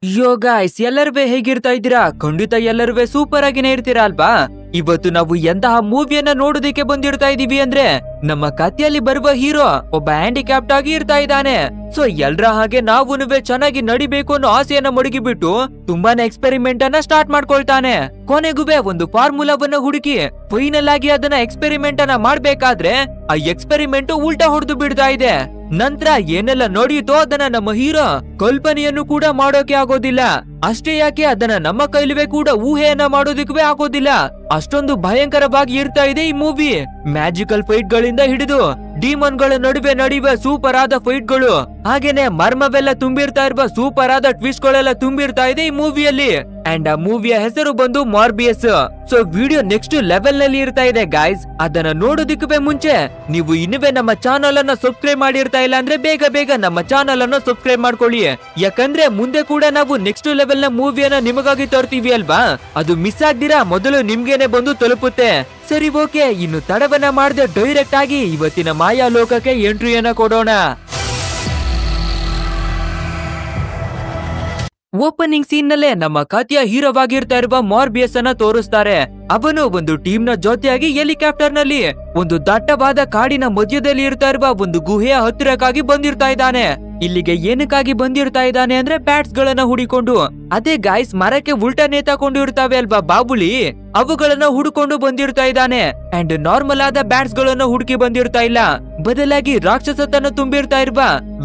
ಯೋ guys, ಎಲ್ಲರೂ ಹೇಗಿರ್ತಾ ಇದ್ದೀರಾ? ಖಂಡಿತ ಎಲ್ಲರೂ ಸೂಪರ್ ಆಗಿನೇ ಇರ್ತೀರಾ ಅಲ್ವಾ? ಇವತ್ತು ನಾವು ಎಂತಹ ಮೂವಿಯನ್ನ ನೋಡೋದಕ್ಕೆ ಬಂದಿರ್ತಾ ಇದೀವಿ ಅಂದ್ರೆ, ನಮ್ಮ ಕಥೆಯಲ್ಲಿ ಬರುವ ಹೀರೋ ಒಬ್ಬ ಹ್ಯಾಂಡಿಕ್ಯಾಪ್ಟ್ ಆಗಿ ಇರ್ತಾ ಇದ್ದಾನೆ. ಸೊ ಎಲ್ರ ಹಾಗೆ ನಾವುನುವೆ ಚೆನ್ನಾಗಿ ನಡಿಬೇಕು ಅನ್ನೋ ಆಸೆಯನ್ನ ಮಡಗಿಬಿಟ್ಟು ತುಂಬಾನೇ ಎಕ್ಸ್ಪೆರಿಮೆಂಟ್ ಅನ್ನ ಸ್ಟಾರ್ಟ್ ಮಾಡ್ಕೊಳ್ತಾನೆ. ಕೊನೆಗುವೆ ಒಂದು ಫಾರ್ಮುಲಾವನ್ನ ಹುಡುಕಿ ಫೈನಲ್ ಆಗಿ ಅದನ್ನ ಎಕ್ಸ್ಪೆರಿಮೆಂಟ್ ಅನ್ನ ಮಾಡ್ಬೇಕಾದ್ರೆ ಆ ಎಕ್ಸ್ಪೆರಿಮೆಂಟ್ ಉಲ್ಟಾ ಹೊಡೆದು ಬಿಡ್ತಾ ಇದೆ. ನಂತರ ಏನೆಲ್ಲ ನೋಡಿಯುತ್ತೋ ಅದನ್ನ ನಮ್ಮ ಹೀರೋ ಕಲ್ಪನೆಯನ್ನು ಕೂಡ ಮಾಡೋಕೆ ಆಗೋದಿಲ್ಲ. ಅಷ್ಟೇ ಯಾಕೆ, ಅದನ್ನ ನಮ್ಮ ಕೈಲುವೆ ಕೂಡ ಊಹೆಯನ್ನ ಮಾಡೋದಕ್ಕೆ ಆಗೋದಿಲ್ಲ. ಅಷ್ಟೊಂದು ಭಯಂಕರವಾಗಿ ಇರ್ತಾ ಇದೆ ಈ ಮೂವಿ. ಮ್ಯಾಜಿಕಲ್ ಫೈಟ್ ಗಳಿಂದ ಹಿಡಿದು ಡಿಮನ್ ಗಳ ನಡುವೆ ನಡೆಯುವ ಸೂಪರ್ ಆದ ಫೈಟ್ ಗಳು, ಹಾಗೇನೆ ಮರ್ಮವೆಲ್ಲ ತುಂಬಿರ್ತಾ ಇರುವ ಸೂಪರ್ ಆದ ಟ್ವಿಸ್ಟ್ ಗಳೆಲ್ಲ ತುಂಬಿರ್ತಾ ಇದೆ ಈ ಮೂವಿಯಲ್ಲಿ. ಅಂಡ್ ಆ ಮೂವಿಯ ಹೆಸರು ಬಂದು ಮಾರ್ಬಿಯಸ್. ಸೊ ವಿಡಿಯೋ ನೆಕ್ಸ್ಟ್ ಲೆವೆಲ್ ನಲ್ಲಿ ಇರ್ತಾ ಇದೆ ಗಾಯ್ಸ್. ಅದನ್ನ ನೋಡೋದಕ್ಕೆ ಮುಂಚೆ ನೀವು ಇನ್ನುವೇ ನಮ್ಮ ಚಾನಲ್ ಅನ್ನ ಸಬ್ಸ್ಕ್ರೈಬ್ ಮಾಡಿರ್ತಾ ಇಲ್ಲ ಅಂದ್ರೆ ಬೇಗ ನಮ್ಮ ಚಾನಲ್ ಅನ್ನು ಸಬ್ಸ್ಕ್ರೈಬ್ ಮಾಡ್ಕೊಳ್ಳಿ. ಯಾಕಂದ್ರೆ ಮುಂದೆ ಕೂಡ ನಾವು ನೆಕ್ಸ್ಟ್ ಲೆವೆಲ್ ನ ಮೂವಿಯನ್ನ ನಿಮಗಾಗಿ ತರ್ತೀವಿ ಅಲ್ವಾ? ಅದು ಮಿಸ್ ಆಗ್ದಿರಾ ಮೊದಲು ನಿಮ್ಗೇನೆ ಬಂದು ತಲುಪುತ್ತೆ. ಸರಿ, ಓಕೆ, ಇನ್ನು ತಡವನ್ನ ಮಾಡದೆ ಡೈರೆಕ್ಟ್ ಆಗಿ ಇವತ್ತಿನ ಮಾಯಾ ಲೋಕಕ್ಕೆ ಎಂಟ್ರಿಯನ್ನ ಕೊಡೋಣ. ಓಪನಿಂಗ್ ಸೀನ್ ನಲ್ಲೇ ನಮ್ಮ ಕಥೆಯ ಹೀರೋವಾಗಿರ್ತಾ ಇರುವ ಮಾರ್ಬಿಯಸ್ ಅನ್ನ ತೋರಿಸ್ತಾರೆ. ಅವನು ಒಂದು ಟೀಮ್ ನ ಜೊತೆಯಾಗಿ ಹೆಲಿಕಾಪ್ಟರ್ ನಲ್ಲಿ ಒಂದು ದಟ್ಟವಾದ ಕಾಡಿನ ಮಧ್ಯದಲ್ಲಿ ಇರ್ತಾ ಇರುವ ಒಂದು ಗುಹೆಯ ಹತ್ತಿರಕ್ಕಾಗಿ ಬಂದಿರ್ತಾ ಇದ್ದಾನೆ. ಇಲ್ಲಿಗೆ ಏನಕ್ಕಾಗಿ ಬಂದಿರ್ತಾ ಇದ್ದಾನೆ ಅಂದ್ರೆ ಬ್ಯಾಟ್ಸ್ ಗಳನ್ನ ಹುಡಿಕೊಂಡು, ಅದೇ ಗಾಯ್ಸ್ ಮರಕ್ಕೆ ಉಲ್ಟಾ ನೇತಾಕೊಂಡು ಇರ್ತಾವೆ ಅಲ್ವಾ ಬಾಬುಲಿ, ಅವುಗಳನ್ನ ಹುಡ್ಕೊಂಡು ಬಂದಿರ್ತಾ ಇದ್ದಾನೆ. ಅಂಡ್ ನಾರ್ಮಲ್ ಆದ ಬ್ಯಾಟ್ಸ್ ಗಳನ್ನ ಹುಡುಕಿ ಬಂದಿರ್ತಾ ಇಲ್ಲ, ಬದಲಾಗಿ ರಾಕ್ಷಸತನ ತುಂಬಿರ್ತಾ ಇರುವ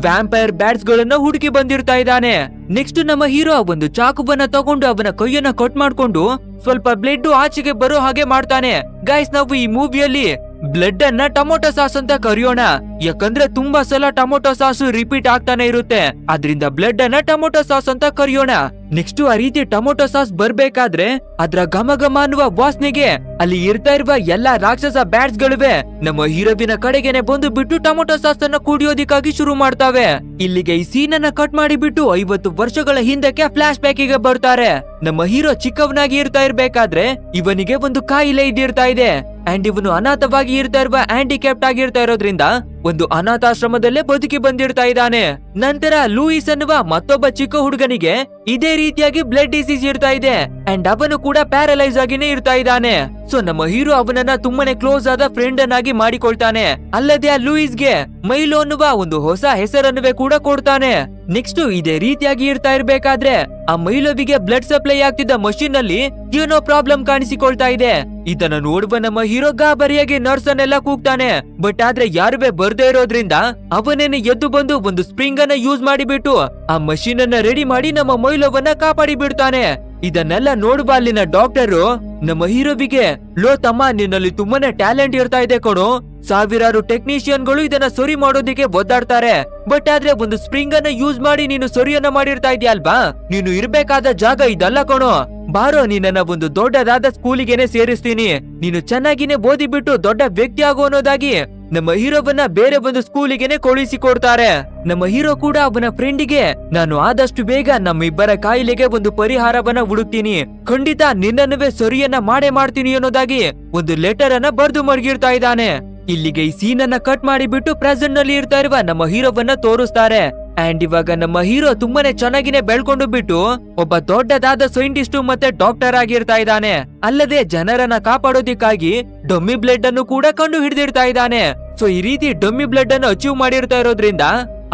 ವ್ಯಾಂಪೈರ್ ಬ್ಯಾಟ್ಸ್ ಗಳನ್ನ ಹುಡುಕಿ ಬಂದಿರ್ತಾ ಇದ್ದಾನೆ. ನೆಕ್ಸ್ಟ್ ನಮ್ಮ ಹೀರೋ ಒಂದು ಚಾಕುವನ್ನ ತಗೊಂಡು ಅವನ ಕೈಯನ್ನ ಕಟ್ ಮಾಡ್ಕೊಂಡು ಸ್ವಲ್ಪ ಬ್ಲಡ್ ಆಚೆಗೆ ಬರೋ ಹಾಗೆ ಮಾಡ್ತಾನೆ. ಗೈಸ್, ನಾವು ಈ ಮೂವಿಯಲ್ಲಿ ಬ್ಲಡ್ ಅನ್ನ ಟೊಮೊಟೊ ಸಾಸ್ ಅಂತ ಕರೆಯೋಣ, ಯಾಕಂದ್ರೆ ತುಂಬಾ ಸಲ ಟೊಮೊಟೊ ಸಾಸ್ ರಿಪೀಟ್ ಆಗ್ತಾನೆ ಇರುತ್ತೆ. ಅದ್ರಿಂದ ಬ್ಲಡ್ ಅನ್ನ ಟೊಮೊಟೊ ಸಾಸ್ ಅಂತ ಕರೆಯೋಣ. ನೆಕ್ಸ್ಟ್ ಆ ರೀತಿ ಟೊಮೊಟೊ ಸಾಸ್ ಬರ್ಬೇಕಾದ್ರೆ ಅದ್ರ ಘಮ ಘಮ ಅನ್ನುವ ವಾಸನೆಗೆ ಅಲ್ಲಿ ಇರ್ತಾ ಇರುವ ಎಲ್ಲಾ ರಾಕ್ಷಸ ಬ್ಯಾಟ್ಸ್ ಗಳಿವೆ ನಮ್ಮ ಹೀರೋವಿನ ಕಡೆಗೆನೆ ಬಂದು ಬಿಟ್ಟು ಟೊಮೊಟೊ ಸಾಸ್ ಅನ್ನ ಕುಡಿಯೋದಿಕ್ಕಾಗಿ ಶುರು ಮಾಡ್ತಾವೆ. ಇಲ್ಲಿಗೆ ಈ ಸೀನ್ ಅನ್ನ ಕಟ್ ಮಾಡಿಬಿಟ್ಟು 50 ವರ್ಷಗಳ ಹಿಂದಕ್ಕೆ ಫ್ಲಾಶ್ ಬ್ಯಾಕ್ ಗೆ ಬರ್ತಾರೆ. ನಮ್ಮ ಹೀರೋ ಚಿಕ್ಕವನಾಗಿ ಇರ್ತಾ ಇರ್ಬೇಕಾದ್ರೆ ಇವನಿಗೆ ಒಂದು ಕಾಯಿಲೆ ಇದ್ದಿರ್ತಾ ಇದೆ. ಅಂಡ್ ಇವನು ಅನಾಥವಾಗಿ ಇರ್ತಾ ಇರುವ ಹ್ಯಾಂಡಿಕ್ಯಾಪ್ಟ್ ಆಗಿರ್ತಾ ಇರೋದ್ರಿಂದ ಒಂದು ಅನಾಥಾಶ್ರಮದಲ್ಲೇ ಬದುಕಿ ಬಂದಿರ್ತಾ ಇದ್ದಾನೆ. ನಂತರ ಲೂಯಿಸ್ ಅನ್ನುವ ಮತ್ತೊಬ್ಬ ಚಿಕ್ಕ ಹುಡುಗನಿಗೆ ಇದೇ ರೀತಿಯಾಗಿ ಬ್ಲಡ್ ಡಿಸೀಸ್ ಇರ್ತಾ ಇದೆ. ಅಂಡ್ ಅವನು ಕೂಡ ಪ್ಯಾರಲೈಸ್ ಆಗಿನೇ ಇರ್ತಾ ಇದ್ದಾನೆ. ಸೊ ನಮ್ಮ ಹೀರೋ ಅವನನ್ನ ತುಂಬಾನೇ ಕ್ಲೋಸ್ ಆದ ಫ್ರೆಂಡ್ ಅನ್ನಾಗಿ ಮಾಡಿಕೊಳ್ತಾನೆ. ಅಲ್ಲದೆ ಆ ಲೂಯಿಸ್ಗೆ ಮೈಲೋ ಅನ್ನುವ ಒಂದು ಹೊಸ ಹೆಸರನ್ನುವೆ ಕೂಡ ಕೊಡ್ತಾನೆ. ನೆಕ್ಸ್ಟ್ ಇದೇ ರೀತಿಯಾಗಿ ಇರ್ತಾ ಇರ್ಬೇಕಾದ್ರೆ ಆ ಮೈಲೋವಿಗೆ ಬ್ಲಡ್ ಸಪ್ಲೈ ಆಗ್ತಿದ್ದ ಮಷೀನ್ ನಲ್ಲಿ ಏನೋ ಪ್ರಾಬ್ಲಮ್ ಕಾಣಿಸಿಕೊಳ್ತಾ ಇದೆ. ಇದನ್ನ ನೋಡುವ ನಮ್ಮ ಹೀರೋ ಗಾಬರಿಯಾಗಿ ನರ್ಸ್ ಅನ್ನೆಲ್ಲ ಕೂಗ್ತಾನೆ. ಬಟ್ ಆದ್ರೆ ಯಾರುವೆ ಬರ್ದೇ ಇರೋದ್ರಿಂದ ಅವನೇನೆ ಎದ್ದು ಬಂದು ಒಂದು ಸ್ಪ್ರಿಂಗ್ ಅನ್ನ ಯೂಸ್ ಮಾಡಿಬಿಟ್ಟು ಆ ಮಷೀನ್ ಅನ್ನ ರೆಡಿ ಮಾಡಿ ನಮ್ಮ ಮೈಲೋವನ್ನ ಕಾಪಾಡಿ ಬಿಡ್ತಾನೆ. ಇದನ್ನೆಲ್ಲ ನೋಡುವ ಅಲ್ಲಿನ ಡಾಕ್ಟರು ನಮ್ಮ ಹೀರೋವಿಗೆ, ಲೋ ತಮ್ಮ, ನಿನ್ನಲ್ಲಿ ತುಂಬಾನೇ ಟ್ಯಾಲೆಂಟ್ ಇರ್ತಾ ಇದೆ ಕಣೋ, ಸಾವಿರಾರು ಟೆಕ್ನಿಷಿಯನ್ ಗಳು ಇದನ್ನ ಸರಿ ಮಾಡೋದಿಕ್ಕೆ ಒದ್ದಾಡ್ತಾರೆ. ಬಟ್ ಆದ್ರೆ ಒಂದು ಸ್ಪ್ರಿಂಗ್ ಅನ್ನ ಯೂಸ್ ಮಾಡಿ ನೀನು ಸರಿಯನ್ನ ಮಾಡಿರ್ತಾ ಇದೆಯಲ್ವಾ, ನೀನು ಇರ್ಬೇಕಾದ ಜಾಗ ಇದಲ್ಲ ಕಣೋ. ಬಾರೋ, ನಿನ್ನ ಒಂದು ದೊಡ್ಡದಾದ ಸ್ಕೂಲಿಗೆನೆ ಸೇರಿಸ್ತೀನಿ, ನೀನು ಚೆನ್ನಾಗಿನೇ ಓದಿ ಬಿಟ್ಟು ದೊಡ್ಡ ವ್ಯಕ್ತಿ ಆಗೋ ಅನ್ನೋದಾಗಿ ನಮ್ಮ ಹೀರೋವನ್ನ ಬೇರೆ ಒಂದು ಸ್ಕೂಲಿಗೆನೆ ಕಳುಹಿಸಿಕೊಡ್ತಾರೆ. ನಮ್ಮ ಹೀರೋ ಕೂಡ ಅವನ ಫ್ರೆಂಡಿಗೆ, ನಾನು ಆದಷ್ಟು ಬೇಗ ನಮ್ಮಿಬ್ಬರ ಕಾಯಿಲೆಗೆ ಒಂದು ಪರಿಹಾರವನ್ನ ಹುಡುಕ್ತೀನಿ, ಖಂಡಿತ ನಿನ್ನನ್ನುವೇ ಸರಿಯನ್ನ ಮಾಡೇ ಮಾಡ್ತೀನಿ ಅನ್ನೋದಾಗಿ ಒಂದು ಲೆಟರ್ ಅನ್ನ ಬರ್ದು ಮಡಗಿರ್ತಾ ಇದ್ದಾನೆ. ಇಲ್ಲಿಗೆ ಈ ಸೀನ್ ಅನ್ನ ಕಟ್ ಮಾಡಿಬಿಟ್ಟು ಪ್ರೆಸೆಂಟ್ ನಲ್ಲಿ ಇರ್ತಾ ಇರುವ ನಮ್ಮ ಹೀರೋವನ್ನ ತೋರಿಸ್ತಾರೆ. ಅಂಡ್ ಇವಾಗ ನಮ್ಮ ಹೀರೋ ತುಂಬಾನೇ ಚೆನ್ನಾಗಿನೇ ಬೆಳ್ಕೊಂಡು ಬಿಟ್ಟು ಒಬ್ಬ ದೊಡ್ಡದಾದ ಸೈಂಟಿಸ್ಟ್ ಮತ್ತೆ ಡಾಕ್ಟರ್ ಆಗಿರ್ತಾ ಇದ್ದಾನೆ. ಅಲ್ಲದೆ ಜನರನ್ನ ಕಾಪಾಡೋದಿಕ್ಕಾಗಿ ಡಮ್ಮಿ ಬ್ಲಡ್ ಅನ್ನು ಕೂಡ ಕಂಡು ಹಿಡಿದಿರ್ತಾ ಇದ್ದಾನೆ. ಸೊ ಈ ರೀತಿ ಡಮ್ಮಿ ಬ್ಲಡ್ ಅನ್ನು ಅಚೀವ್ ಮಾಡಿರ್ತಾ ಇರೋದ್ರಿಂದ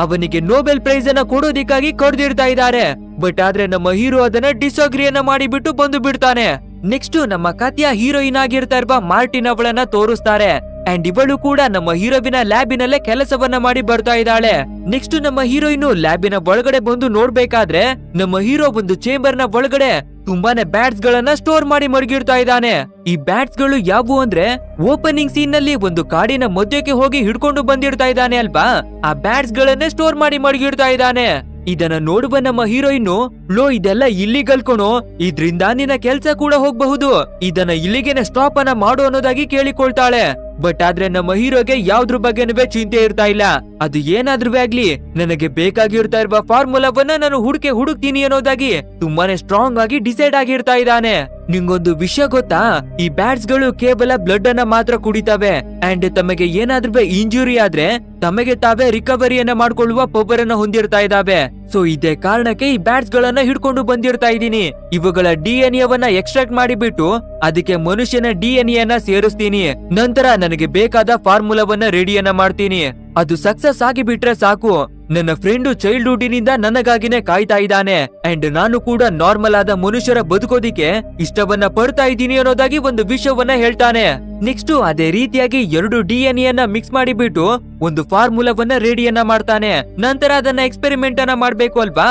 ಅವನಿಗೆ ನೊಬೆಲ್ ಪ್ರೈಸ್ ಅನ್ನ ಕೊಡೋದಿಕ್ಕಾಗಿ ಕರೆದಿರ್ತಾ ಇದ್ದಾರೆ. ಬಟ್ ಆದ್ರೆ ನಮ್ಮ ಹೀರೋ ಅದನ್ನ ಡಿಸಗ್ರಿಯನ್ನ ಮಾಡಿಬಿಟ್ಟು ಬಂದು ಬಿಡ್ತಾನೆ. ನೆಕ್ಸ್ಟ್ ನಮ್ಮ ಕಥೆಯ ಹೀರೋಯಿನ್ ಆಗಿರ್ತಾ ಇರುವ ಮಾರ್ಟಿನ್ ಅವಳನ್ನ ತೋರಿಸ್ತಾರೆ. ಅಂಡ್ ಇವಳು ಕೂಡ ನಮ್ಮ ಹೀರೋವಿನ ಲ್ಯಾಬಿನಲ್ಲೇ ಕೆಲಸವನ್ನ ಮಾಡಿ ಬರ್ತಾ ಇದ್ದಾಳೆ. ನೆಕ್ಸ್ಟ್ ನಮ್ಮ ಹೀರೋಯಿನ್ ಲ್ಯಾಬಿನ ಒಳಗಡೆ ಬಂದು ನೋಡ್ಬೇಕಾದ್ರೆ ನಮ್ಮ ಹೀರೋ ಒಂದು ಚೇಂಬರ್ ನ ಒಳಗಡೆ ತುಂಬಾನೇ ಬ್ಯಾಟ್ಸ್ ಗಳನ್ನ ಸ್ಟೋರ್ ಮಾಡಿ ಮಡಗಿರ್ತಾ ಇದ್ದಾನೆ. ಈ ಬ್ಯಾಟ್ಸ್ ಗಳು ಯಾವುವು ಅಂದ್ರೆ, ಓಪನಿಂಗ್ ಸೀನ್ ನಲ್ಲಿ ಒಂದು ಕಾಡಿನ ಮಧ್ಯಕ್ಕೆ ಹೋಗಿ ಹಿಡ್ಕೊಂಡು ಬಂದಿರ್ತಾ ಇದ್ದಾನೆ ಅಲ್ವಾ, ಆ ಬ್ಯಾಟ್ಸ್ ಗಳನ್ನೇ ಸ್ಟೋರ್ ಮಾಡಿ ಮಡಗಿರ್ತಾ ಇದ್ದಾನೆ. ಇದನ್ನ ನೋಡುವ ನಮ್ಮ ಹೀರೋಯಿನ್, ಲೋ ಇದೆಲ್ಲ ಇಲ್ಲಿಗಲ್ ಕಣೋ, ಇದ್ರಿಂದ ನಿನ್ನ ಕೆಲ್ಸ ಕೂಡ ಹೋಗಬಹುದು, ಇದನ್ನ ಇಲ್ಲಿಗೆನೆ ಸ್ಟಾಪ್ ಅನ್ನ ಮಾಡು ಅನ್ನೋದಾಗಿ ಕೇಳಿಕೊಳ್ತಾಳೆ. ಬಟ್ ಆದ್ರೆ ನಮ್ಮ ಹೀರೋಗೆ ಯಾವ್ದ್ರ ಬಗ್ಗೆನೂ ಚಿಂತೆ ಇರ್ತಾ ಇಲ್ಲ. ಅದು ಏನಾದ್ರೂ ಆಗ್ಲಿ, ನನಗೆ ಬೇಕಾಗಿರ್ತಾ ಇರುವ ಫಾರ್ಮುಲಾವನ್ನ ನಾನು ಹುಡುಕ್ತೀನಿ ಅನ್ನೋದಾಗಿ ತುಂಬಾನೇ ಸ್ಟ್ರಾಂಗ್ ಆಗಿ ಡಿಸೈಡ್ ಆಗಿರ್ತಾ ಇದ್ದಾನೆ. ನಿಂಗೊಂದು ವಿಷಯ ಗೊತ್ತಾ, ಈ ಬ್ಯಾಟ್ಸ್ ಗಳು ಕೇವಲ ಬ್ಲಡ್ ಅನ್ನ ಮಾತ್ರ ಕುಡಿತವೆ ಅಂಡ್ ತಮಗೆ ಏನಾದ್ರೂ ಇಂಜುರಿ ಆದ್ರೆ ತಮಗೆ ತಾವೇ ರಿಕವರಿಯನ್ನ ಮಾಡ್ಕೊಳ್ಳುವ ಪವರ್ ಅನ್ನ ಹೊಂದಿರ್ತಾ ಇದಾವೆ. ಸೊ ಇದೇ ಕಾರಣಕ್ಕೆ ಈ ಬ್ಯಾಟ್ಸ್ ಗಳನ್ನ ಹಿಡ್ಕೊಂಡು ಬಂದಿರ್ತಾ ಇದೀನಿ. ಇವುಗಳ DNA ವನ್ನ ಎಕ್ಸ್ಟ್ರಾಕ್ಟ್ ಮಾಡಿಬಿಟ್ಟು ಅದಕ್ಕೆ ಮನುಷ್ಯನ DNA ಅನ್ನ ಸೇರಿಸ್ತೀನಿ. ನಂತರ ನನಗೆ ಬೇಕಾದ ಫಾರ್ಮುಲಾವನ್ನ ರೆಡಿಯನ್ನ ಮಾಡ್ತೀನಿ. ಅದು ಸಕ್ಸಸ್ ಆಗಿ ಬಿಟ್ರೆ ಸಾಕು. ನನ್ನ ಫ್ರೆಂಡು ಚೈಲ್ಡ್ಹುಡ್ ನಿಂದ ನನಗಾಗಿನೇ ಕಾಯ್ತಾ ಇದ್ದಾನೆ ಅಂಡ್ ನಾನು ಕೂಡ ನಾರ್ಮಲ್ ಆದ ಮನುಷ್ಯರ ಬದುಕೋದಿಕ್ಕೆ ಇಷ್ಟವನ್ನ ಪಡ್ತಾ ಇದ್ದೀನಿ ಅನ್ನೋದಾಗಿ ಒಂದು ವಿಷಯವನ್ನ ಹೇಳ್ತಾನೆ. ನೆಕ್ಸ್ಟ್ ಅದೇ ರೀತಿಯಾಗಿ 2 DNA ಅನ್ನ ಮಿಕ್ಸ್ ಮಾಡಿಬಿಟ್ಟು ಒಂದು ಫಾರ್ಮುಲಾವನ್ನ ರೆಡಿಯನ್ನ ಮಾಡ್ತಾನೆ. ನಂತರ ಅದನ್ನ ಎಕ್ಸ್ಪೆರಿಮೆಂಟ್ ಅನ್ನ ಮಾಡ್ಬೇಕು ಅಲ್ವಾ.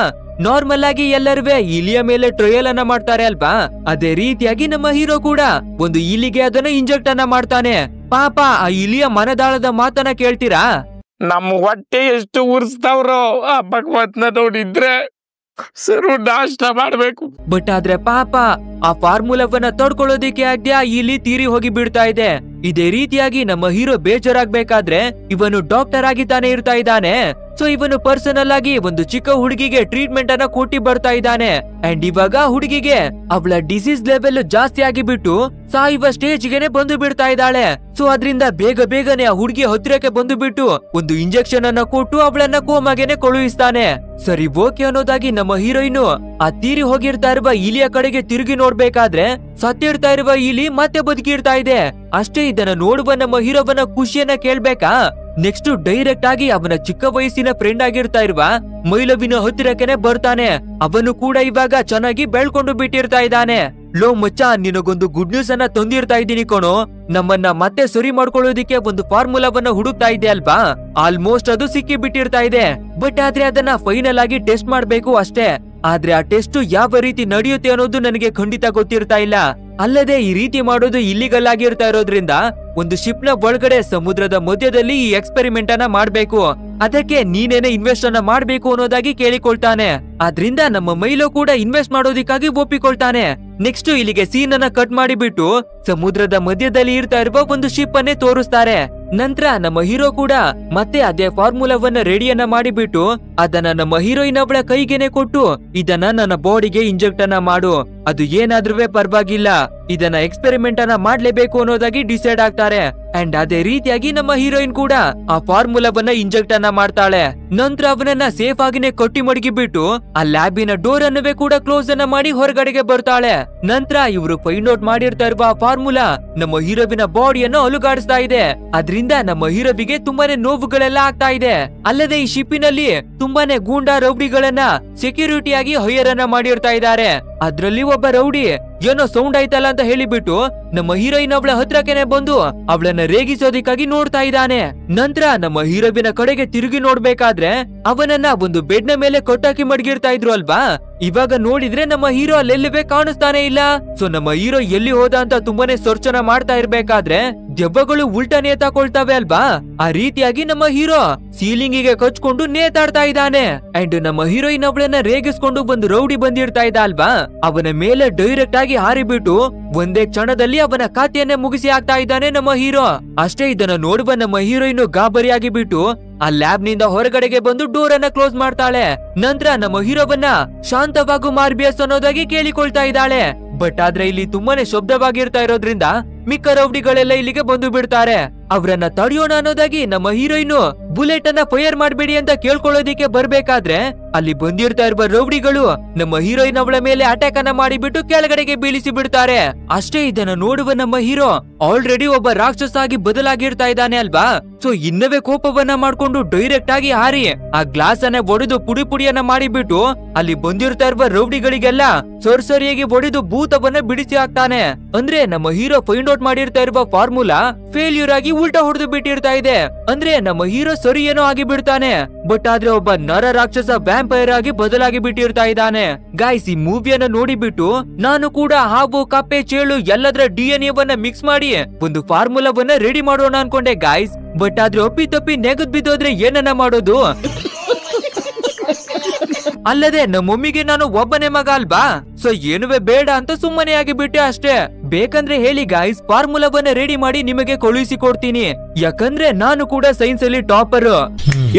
ನಾರ್ಮಲ್ ಆಗಿ ಎಲ್ಲರೂ ಇಲಿಯ ಮೇಲೆ ಟ್ರಯಲ್ ಅನ್ನ ಮಾಡ್ತಾರೆ ಅಲ್ವಾ, ಅದೇ ರೀತಿಯಾಗಿ ನಮ್ಮ ಹೀರೋ ಕೂಡ ಒಂದು ಇಲಿಗೆ ಅದನ್ನ ಇಂಜೆಕ್ಟ್ ಅನ್ನ ಮಾಡ್ತಾನೆ. ಪಾಪ ಆ ಇಲಿಯ ಮನದಾಳದ ಮಾತನ್ನ ಕೇಳ್ತೀರಾ? ನಮ್ಮ ಹೊಟ್ಟೆ ಎಷ್ಟು ಉರ್ಸ್ತಾವ್ರೋ ಆ ಭಗವತ್ನ ನೋಡಿದ್ರೆ ಸರು ನಾಷ್ಟ ಮಾಡ್ಬೇಕು. ಬಟ್ ಆದ್ರೆ ಪಾಪ ಆ ಫಾರ್ಮುಲಾವನ್ನ ತಡ್ಕೊಳ್ಳೋದಿಕ್ಕೆ ಆಗದೆ ಆ ಇಲಿ ತೀರಿ ಹೋಗಿ ಬಿಡ್ತಾ ಇದೆ. ಇದೇ ರೀತಿಯಾಗಿ ನಮ್ಮ ಹೀರೋ ಬೇಜಾರಾಗ್ಬೇಕಾದ್ರೆ ಇವನು ಡಾಕ್ಟರ್ ಆಗಿ ತಾನೇ ಇರ್ತಾ ಇದ್ದಾನೆ. ಸೊ ಇವನು ಪರ್ಸನಲ್ ಆಗಿ ಒಂದು ಚಿಕ್ಕ ಹುಡುಗಿಗೆ ಟ್ರೀಟ್ಮೆಂಟ್ ಅನ್ನ ಕೊಟ್ಟಿ ಬರ್ತಾ ಇದ್ದಾನೆ. ಅಂಡ್ ಇವಾಗ ಹುಡುಗಿಗೆ ಅವಳ ಡಿಸೀಸ್ ಲೆವೆಲ್ ಜಾಸ್ತಿ ಆಗಿಬಿಟ್ಟು ಸಾಯುವ ಸ್ಟೇಜ್ ಗೆನೆ ಬಂದು ಬಿಡ್ತಾ ಇದ್ದಾಳೆ. ಸೊ ಅದರಿಂದ ಬೇಗನೆ ಆ ಹುಡುಗಿ ಹತ್ತಿರಕ್ಕೆ ಬಂದು ಬಿಟ್ಟು ಒಂದು ಇಂಜೆಕ್ಷನ್ ಅನ್ನ ಕೊಟ್ಟು ಅವಳನ್ನ ಕೋಮಾಗೆನೆ ಕಳುಹಿಸ್ತಾನೆ. ಸರಿ ಓಕೆ ಅನ್ನೋದಾಗಿ ನಮ್ಮ ಹೀರೋಯಿನ್ ಆ ತೀರಿ ಹೋಗಿರ್ತಾ ಇರುವ ಇಲಿಯ ಕಡೆಗೆ ತಿರುಗಿ ನೋಡ್ಬೇಕಾದ್ರೆ ಸತ್ತಿರ್ತಾ ಇರುವ ಇಲಿ ಮತ್ತೆ ಬದುಕಿರ್ತಾ ಇದೆ. ಅಷ್ಟೇ ಇದನ್ನ ನೋಡುವ ನಮ್ಮ ಹೀರೋವನ್ನ ಖುಷಿಯನ್ನ ಕೇಳ್ಬೇಕಾ? ನೆಕ್ಸ್ಟ್ ಡೈರೆಕ್ಟ್ ಆಗಿ ಅವನ ಚಿಕ್ಕ ವಯಸ್ಸಿನ ಫ್ರೆಂಡ್ ಆಗಿರ್ತಾ ಇರುವ ಮೈಲವಿನ ಹತ್ತಿರಕ್ಕೆ ಬರ್ತಾನೆ. ಅವನು ಕೂಡ ಇವಾಗ ಚೆನ್ನಾಗಿ ಬೆಳ್ಕೊಂಡು ಬಿಟ್ಟಿರ್ತಾ ಇದ್ದಾನೆ. ಲೋ ಮಚ್ಚ, ನಿನಗೊಂದು ಗುಡ್ ನ್ಯೂಸ್ ಅನ್ನ ತಂದಿರ್ತಾ ಇದ್ದೀನಿ ಕಣೋ. ನಮ್ಮನ್ನ ಮತ್ತೆ ಸರಿ ಮಾಡ್ಕೊಳ್ಳೋದಿಕ್ಕೆ ಒಂದು ಫಾರ್ಮುಲಾವನ್ನ ಹುಡುಕ್ತಾ ಇದೆ ಅಲ್ವಾ, ಆಲ್ಮೋಸ್ಟ್ ಅದು ಸಿಕ್ಕಿ ಬಿಟ್ಟಿರ್ತಾ ಇದೆ. ಬಟ್ ಆದ್ರೆ ಅದನ್ನ ಫೈನಲ್ ಆಗಿ ಟೆಸ್ಟ್ ಮಾಡ್ಬೇಕು ಅಷ್ಟೇ. ಆದ್ರೆ ಆ ಟೆಸ್ಟ್ ಯಾವ ರೀತಿ ನಡೆಯುತ್ತೆ ಅನ್ನೋದು ನನಗೆ ಖಂಡಿತ ಗೊತ್ತಿರ್ತಾ ಇಲ್ಲ. ಅಲ್ಲದೆ ಈ ರೀತಿ ಮಾಡೋದು ಇಲ್ಲಿಗಲ್ ಆಗಿರ್ತಾ ಇರೋದ್ರಿಂದ ಒಂದು ಶಿಪ್ ನ ಒಳಗಡೆ ಸಮುದ್ರದ ಮಧ್ಯದಲ್ಲಿ ಈ ಎಕ್ಸ್ಪೆರಿಮೆಂಟ್ ಅನ್ನ ಮಾಡ್ಬೇಕು. ಅದಕ್ಕೆ ನೀನೇನೆ ಇನ್ವೆಸ್ಟ್ ಅನ್ನ ಮಾಡ್ಬೇಕು ಅನ್ನೋದಾಗಿ ಕೇಳಿಕೊಳ್ತಾನೆ. ಆದ್ರಿಂದ ನಮ್ಮ ಮೈಲೋ ಕೂಡ ಇನ್ವೆಸ್ಟ್ ಮಾಡೋದಿಕ್ಕಾಗಿ ಒಪ್ಪಿಕೊಳ್ತಾನೆ. ನೆಕ್ಸ್ಟ್ ಇಲ್ಲಿಗೆ ಸೀನ್ ಅನ್ನ ಕಟ್ ಮಾಡಿಬಿಟ್ಟು ಸಮುದ್ರದ ಮಧ್ಯದಲ್ಲಿ ಇರ್ತಾ ಇರುವ ಒಂದು ಶಿಪ್ ಅನ್ನೇ ತೋರಿಸ್ತಾರೆ. ನಂತರ ನಮ್ಮ ಹೀರೋ ಕೂಡ ಮತ್ತೆ ಅದೇ ಫಾರ್ಮುಲಾವನ್ನ ರೆಡಿಯನ್ನ ಮಾಡಿಬಿಟ್ಟು ಅದನ್ನ ನಮ್ಮ ಹೀರೋಯಿನ್ ಅವಳ ಕೈಗೆನೆ ಕೊಟ್ಟು ಇದನ್ನ ನನ್ನ ಬಾಡಿಗೆ ಇಂಜೆಕ್ಟ್ ಅನ್ನ ಮಾಡು, ಅದು ಏನಾದ್ರೂ ಪರವಾಗಿಲ್ಲ, ಇದನ್ನ ಎಕ್ಸ್ಪೆರಿಮೆಂಟ್ ಅನ್ನ ಮಾಡ್ಲೇಬೇಕು ಅನ್ನೋದಾಗಿ ಡಿಸೈಡ್ ಆಗ್ತಾರೆ. ಅಂಡ್ ಅದೇ ರೀತಿಯಾಗಿ ನಮ್ಮ ಹೀರೋಯಿನ್ ಕೂಡ ಆ ಫಾರ್ಮುಲಾವನ್ನ ಇಂಜೆಕ್ಟ್ ಅನ್ನ ಮಾಡ್ತಾಳೆ. ನಂತರ ಅವನನ್ನ ಸೇಫ್ ಆಗಿನೇ ಕಟ್ಟಿ ಮಡಗಿ ಬಿಟ್ಟು ಆ ಲ್ಯಾಬಿನ ಡೋರ್ ಅನ್ನವೇ ಕೂಡ ಕ್ಲೋಸ್ ಅನ್ನ ಮಾಡಿ ಹೊರಗಡೆಗೆ ಬರ್ತಾಳೆ. ನಂತರ ಇವರು ಫೈಂಡ್ ಔಟ್ ಮಾಡಿರ್ತಾ ಇರುವ ಫಾರ್ಮುಲಾ ನಮ್ಮ ಹೀರೋವಿನ ಬಾಡಿಯನ್ನು ಅಲುಗಾಡಿಸ್ತಾ ಇದೆ. ಅದ್ರಿಂದ ನಮ್ಮ ಹೀರೋವಿಗೆ ತುಂಬಾನೇ ನೋವುಗಳೆಲ್ಲ ಆಗ್ತಾ ಇದೆ. ಅಲ್ಲದೆ ಈ ಶಿಪ್ಪಿನಲ್ಲಿ ತುಂಬಾನೇ ಗೂಂಡಾ ರೌಡಿಗಳನ್ನ ಸೆಕ್ಯೂರಿಟಿ ಆಗಿ ಹೈಯರ್ ಅನ್ನ ಮಾಡಿರ್ತಾ ಇದ್ದಾರೆ. ಅದ್ರಲ್ಲಿ ಒಬ್ಬ ರೌಡಿ ಏನೋ ಸೌಂಡ್ ಆಯ್ತಲ್ಲ ಅಂತ ಹೇಳಿಬಿಟ್ಟು ನಮ್ಮ ಹೀರೋಯಿನ್ ಅವಳ ಹತ್ರಕ್ಕೆ ಬಂದು ಅವಳನ್ನ ರೇಗಿಸೋದಿಕ್ಕಾಗಿ ನೋಡ್ತಾ ಇದ್ದಾನೆ. ನಂತರ ನಮ್ಮ ಹೀರೋವಿನ ಕಡೆಗೆ ತಿರುಗಿ ನೋಡ್ಬೇಕಾದ್ರೆ ಅವನನ್ನ ಒಂದು ಬೆಡ್ ನ ಮೇಲೆ ಕಟ್ಟಾಕಿ ಮಡಗಿರ್ತಾ ಇದ್ರು ಅಲ್ವಾ. ಇವಾಗ ನೋಡಿದ್ರೆ ನಮ್ಮ ಹೀರೋ ಅಲ್ಲೆಲ್ಲವೇ ಕಾಣಿಸ್ತಾನೆ ಇಲ್ಲ. ಸೊ ನಮ್ಮ ಹೀರೋ ಎಲ್ಲಿ ಹೋದ ಅಂತ ತುಂಬಾನೇ ಸರ್ಚನ ಮಾಡ್ತಾ ಇರ್ಬೇಕಾದ್ರೆ ದೆವ್ವಗಳು ಉಲ್ಟಾ ನೇತಾಕೊಳ್ತಾವೆ ಅಲ್ವಾ. ಆ ರೀತಿಯಾಗಿ ನಮ್ಮ ಹೀರೋ ಸೀಲಿಂಗಿಗೆ ಕಚ್ಕೊಂಡು ನೇತಾಡ್ತಾ ಇದ್ದಾನೆ. ಅಂಡ್ ನಮ್ಮ ಹೀರೋಯಿನ್ ಅವಳನ್ನ ರೇಗಿಸ್ಕೊಂಡು ಒಂದು ರೌಡಿ ಬಂದಿರ್ತಾ ಇದ್ದ ಅಲ್ವಾ, ಅವನ ಮೇಲೆ ಡೈರೆಕ್ಟ್ ಆಗಿ ಹಾರಿಬಿಟ್ಟು ಒಂದೇ ಕ್ಷಣದಲ್ಲಿ ಅವನ ಖಾತೆಯನ್ನೇ ಮುಗಿಸಿ ಆಗ್ತಾ ಇದ್ದಾನೆ ನಮ್ಮ ಹೀರೋ. ಅಷ್ಟೇ ಇದನ್ನ ನೋಡುವ ನಮ್ಮ ಹೀರೋಯಿನ್ ಗಾಬರಿಯಾಗಿ ಬಿಟ್ಟು ಆ ಲ್ಯಾಬ್ ನಿಂದ ಹೊರಗಡೆಗೆ ಬಂದು ಡೋರ್ ಅನ್ನ ಕ್ಲೋಸ್ ಮಾಡ್ತಾಳೆ. ನಂತರ ನಮ್ಮ ಹೀರೋವನ್ನ ಶಾಂತವಾಗು ಮಾರ್ಬಿಯಸ್ ಅನ್ನೋದಾಗಿ ಕೇಳಿಕೊಳ್ತಾ ಇದ್ದಾಳೆ. ಬಟ್ ಆದ್ರೆ ಇಲ್ಲಿ ತುಂಬಾನೇ ಶಬ್ದವಾಗಿರ್ತಾ ಇರೋದ್ರಿಂದ ಮಿಕ್ಕ ರೌಡಿಗಳೆಲ್ಲ ಇಲ್ಲಿಗೆ ಬಂದು ಬಿಡ್ತಾರೆ. ಅವರನ್ನ ತಡೆಯೋಣ ಅನ್ನೋದಾಗಿ ನಮ್ಮ ಹೀರೋಯಿನ್ ಬುಲೆಟ್ ಅನ್ನ ಫೈರ್ ಮಾಡ್ಬೇಡಿ ಅಂತ ಕೇಳ್ಕೊಳ್ಳೋದಿಕ್ಕೆ ಬರ್ಬೇಕಾದ್ರೆ ಅಲ್ಲಿ ಬಂದಿರ್ತಾ ಇರುವ ರೌಡಿಗಳು ನಮ್ಮ ಹೀರೋಯಿನ್ ಅವಳ ಮೇಲೆ ಅಟ್ಯಾಕ್ ಅನ್ನ ಮಾಡಿಬಿಟ್ಟು ಕೆಳಗಡೆಗೆ ಬೀಳಿಸಿ ಬಿಡ್ತಾರೆ. ಅಷ್ಟೇ ಇದನ್ನ ನೋಡುವ ನಮ್ಮ ಹೀರೋ ಆಲ್ರೆಡಿ ಒಬ್ಬ ರಾಕ್ಷಸ ಆಗಿ ಬದಲಾಗಿರ್ತಾ ಇದ್ದಾನೆ ಅಲ್ವಾ. ಸೊ ಇನ್ನವೇ ಕೋಪವನ್ನ ಮಾಡ್ಕೊಂಡು ಡೈರೆಕ್ಟ್ ಆಗಿ ಹಾರಿ ಆ ಗ್ಲಾಸ್ ಅನ್ನ ಒಡೆದು ಪುಡಿ ಪುಡಿಯನ್ನ ಮಾಡಿಬಿಟ್ಟು ಅಲ್ಲಿ ಬಂದಿರ್ತಾ ಇರುವ ರೌಡಿಗಳಿಗೆಲ್ಲ ಸರಿಯಾಗಿ ಒಡೆದು ಭೂತವನ್ನ ಬಿಡಿಸಿ ಹಾಕ್ತಾನೆ. ಅಂದ್ರೆ ನಮ್ಮ ಹೀರೋ ಫೈಂಡ್ ಔಟ್ ಮಾಡಿರ್ತಾ ಇರುವ ಫಾರ್ಮುಲಾ ಫೇಲ್ಯೂರ್ ಆಗಿ ಉಲ್ಟಾ ಹೊಡೆದು ಬಿಟ್ಟಿರ್ತಾ ಇದೆ. ಅಂದ್ರೆ ನಮ್ಮ ಹೀರೋ ಸರಿ ಏನೋ ಆಗಿ ಬಿಡ್ತಾನೆ. ಬಟ್ ಆದ್ರೆ ಒಬ್ಬ ನರ ರಾಕ್ಷಸ ವ್ಯಾಂಪೈರ್ ಆಗಿ ಬದಲಾಗಿ ಬಿಟ್ಟಿರ್ತಾ ಇದ್ದಾನೆ. ಗಾಯ್ಸ್, ಈ ಮೂವಿಯನ್ನ ನೋಡಿಬಿಟ್ಟು ನಾನು ಕೂಡ ಹಾವು ಕಪ್ಪೆ ಚೇಳು ಎಲ್ಲದರ DNA ವನ್ನ ಮಿಕ್ಸ್ ಮಾಡಿ ಒಂದು ಫಾರ್ಮುಲಾವನ್ನ ರೆಡಿ ಮಾಡೋಣ ಅನ್ಕೊಂಡೆ ಗಾಯ್ಸ್. ಬಟ್ ಆದ್ರೆ ಒಪ್ಪಿ ತಪ್ಪಿ ನೆಗದ್ ಬಿದ್ದೋದ್ರೆ ಏನನ್ನ ಮಾಡೋದು? ಅಲ್ಲದೆ ನಮ್ಮೊಮ್ಮಿಗೆ ನಾನು ಒಬ್ಬನೇ ಮಗ ಅಲ್ವಾ, ಸೊ ಏನುವೆ ಬೇಡ ಅಂತ ಸುಮ್ಮನೆ ಆಗಿಬಿಟ್ಟೆ ಅಷ್ಟೇ. ಬೇಕಂದ್ರೆ ಹೇಳಿ ಗಾಯ್ಸ್, ಫಾರ್ಮುಲಾವನ್ನ ರೆಡಿ ಮಾಡಿ ನಿಮಗೆ ಕಳುಹಿಸಿ ಕೊಡ್ತೀನಿ. ಯಾಕಂದ್ರೆ ನಾನು ಕೂಡ ಸೈನ್ಸ್ ಅಲ್ಲಿ ಟಾಪರ್.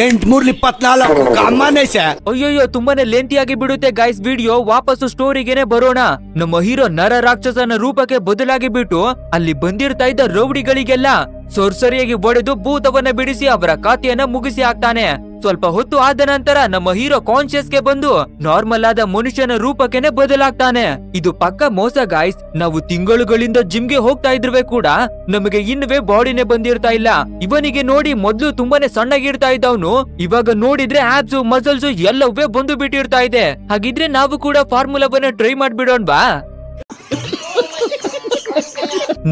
8/3/24 ಅಯ್ಯೋಯ್ಯೋ ತುಂಬಾನೇ ಲೆಂತಿ ಆಗಿ ಬಿಡುತ್ತೆ ಗೈಸ್ ವಿಡಿಯೋ. ವಾಪಸ್ಸು ಸ್ಟೋರಿಗೆನೆ ಬರೋಣ. ನಮ್ಮ ಹೀರೋ ನರ ರಾಕ್ಷಸನ ರೂಪಕ್ಕೆ ಬದಲಾಗಿ ಬಿಟ್ಟು ಅಲ್ಲಿ ಬಂದಿರ್ತಾ ಇದ್ದ ರೌಡಿಗಳಿಗೆಲ್ಲ ಸೊರ್ಸರಿಯಾಗಿ ಹೊಡೆದು ಭೂತವನ್ನ ಬಿಡಿಸಿ ಅವರ ಖಾತೆಯನ್ನ ಮುಗಿಸಿ ಹಾಕ್ತಾನೆ. ಸ್ವಲ್ಪ ಹೊತ್ತು ಆದ ನಂತರ ನಮ್ಮ ಹೀರೋ ಕಾನ್ಶಿಯಸ್ಗೆ ಬಂದು ನಾರ್ಮಲ್ ಆದ ಮನುಷ್ಯನ ರೂಪಕ್ಕೆನೆ ಬದಲಾಗ್ತಾನೆ. ಇದು ಪಕ್ಕ ಮೋಸ ಗಾಯ್ಸ್. ನಾವು ತಿಂಗಳುಗಳಿಂದ ಜಿಮ್ಗೆ ಹೋಗ್ತಾ ಇದ್ರುವೆ ಕೂಡ ನಮಗೆ ಇನ್ನುವೇ ಬಾಡಿನೇ ಬಂದಿರ್ತಾ ಇಲ್ಲ. ಇವನಿಗೆ ನೋಡಿ ಮೊದ್ಲು ತುಂಬಾನೇ ಸಣ್ಣಗಿರ್ತಾ ಇದ್ದವನು ಇವಾಗ ನೋಡಿದ್ರೆ ಆಬ್ಸ್ ಮಸಲ್ಸ್ ಎಲ್ಲವೇ ಬಂದು ಬಿಟ್ಟಿರ್ತಾ ಇದೆ. ಹಾಗಿದ್ರೆ ನಾವು ಕೂಡ ಫಾರ್ಮುಲಾವನ್ನ ಟ್ರೈ ಮಾಡ್ಬಿಡೋಣ್ವಾ?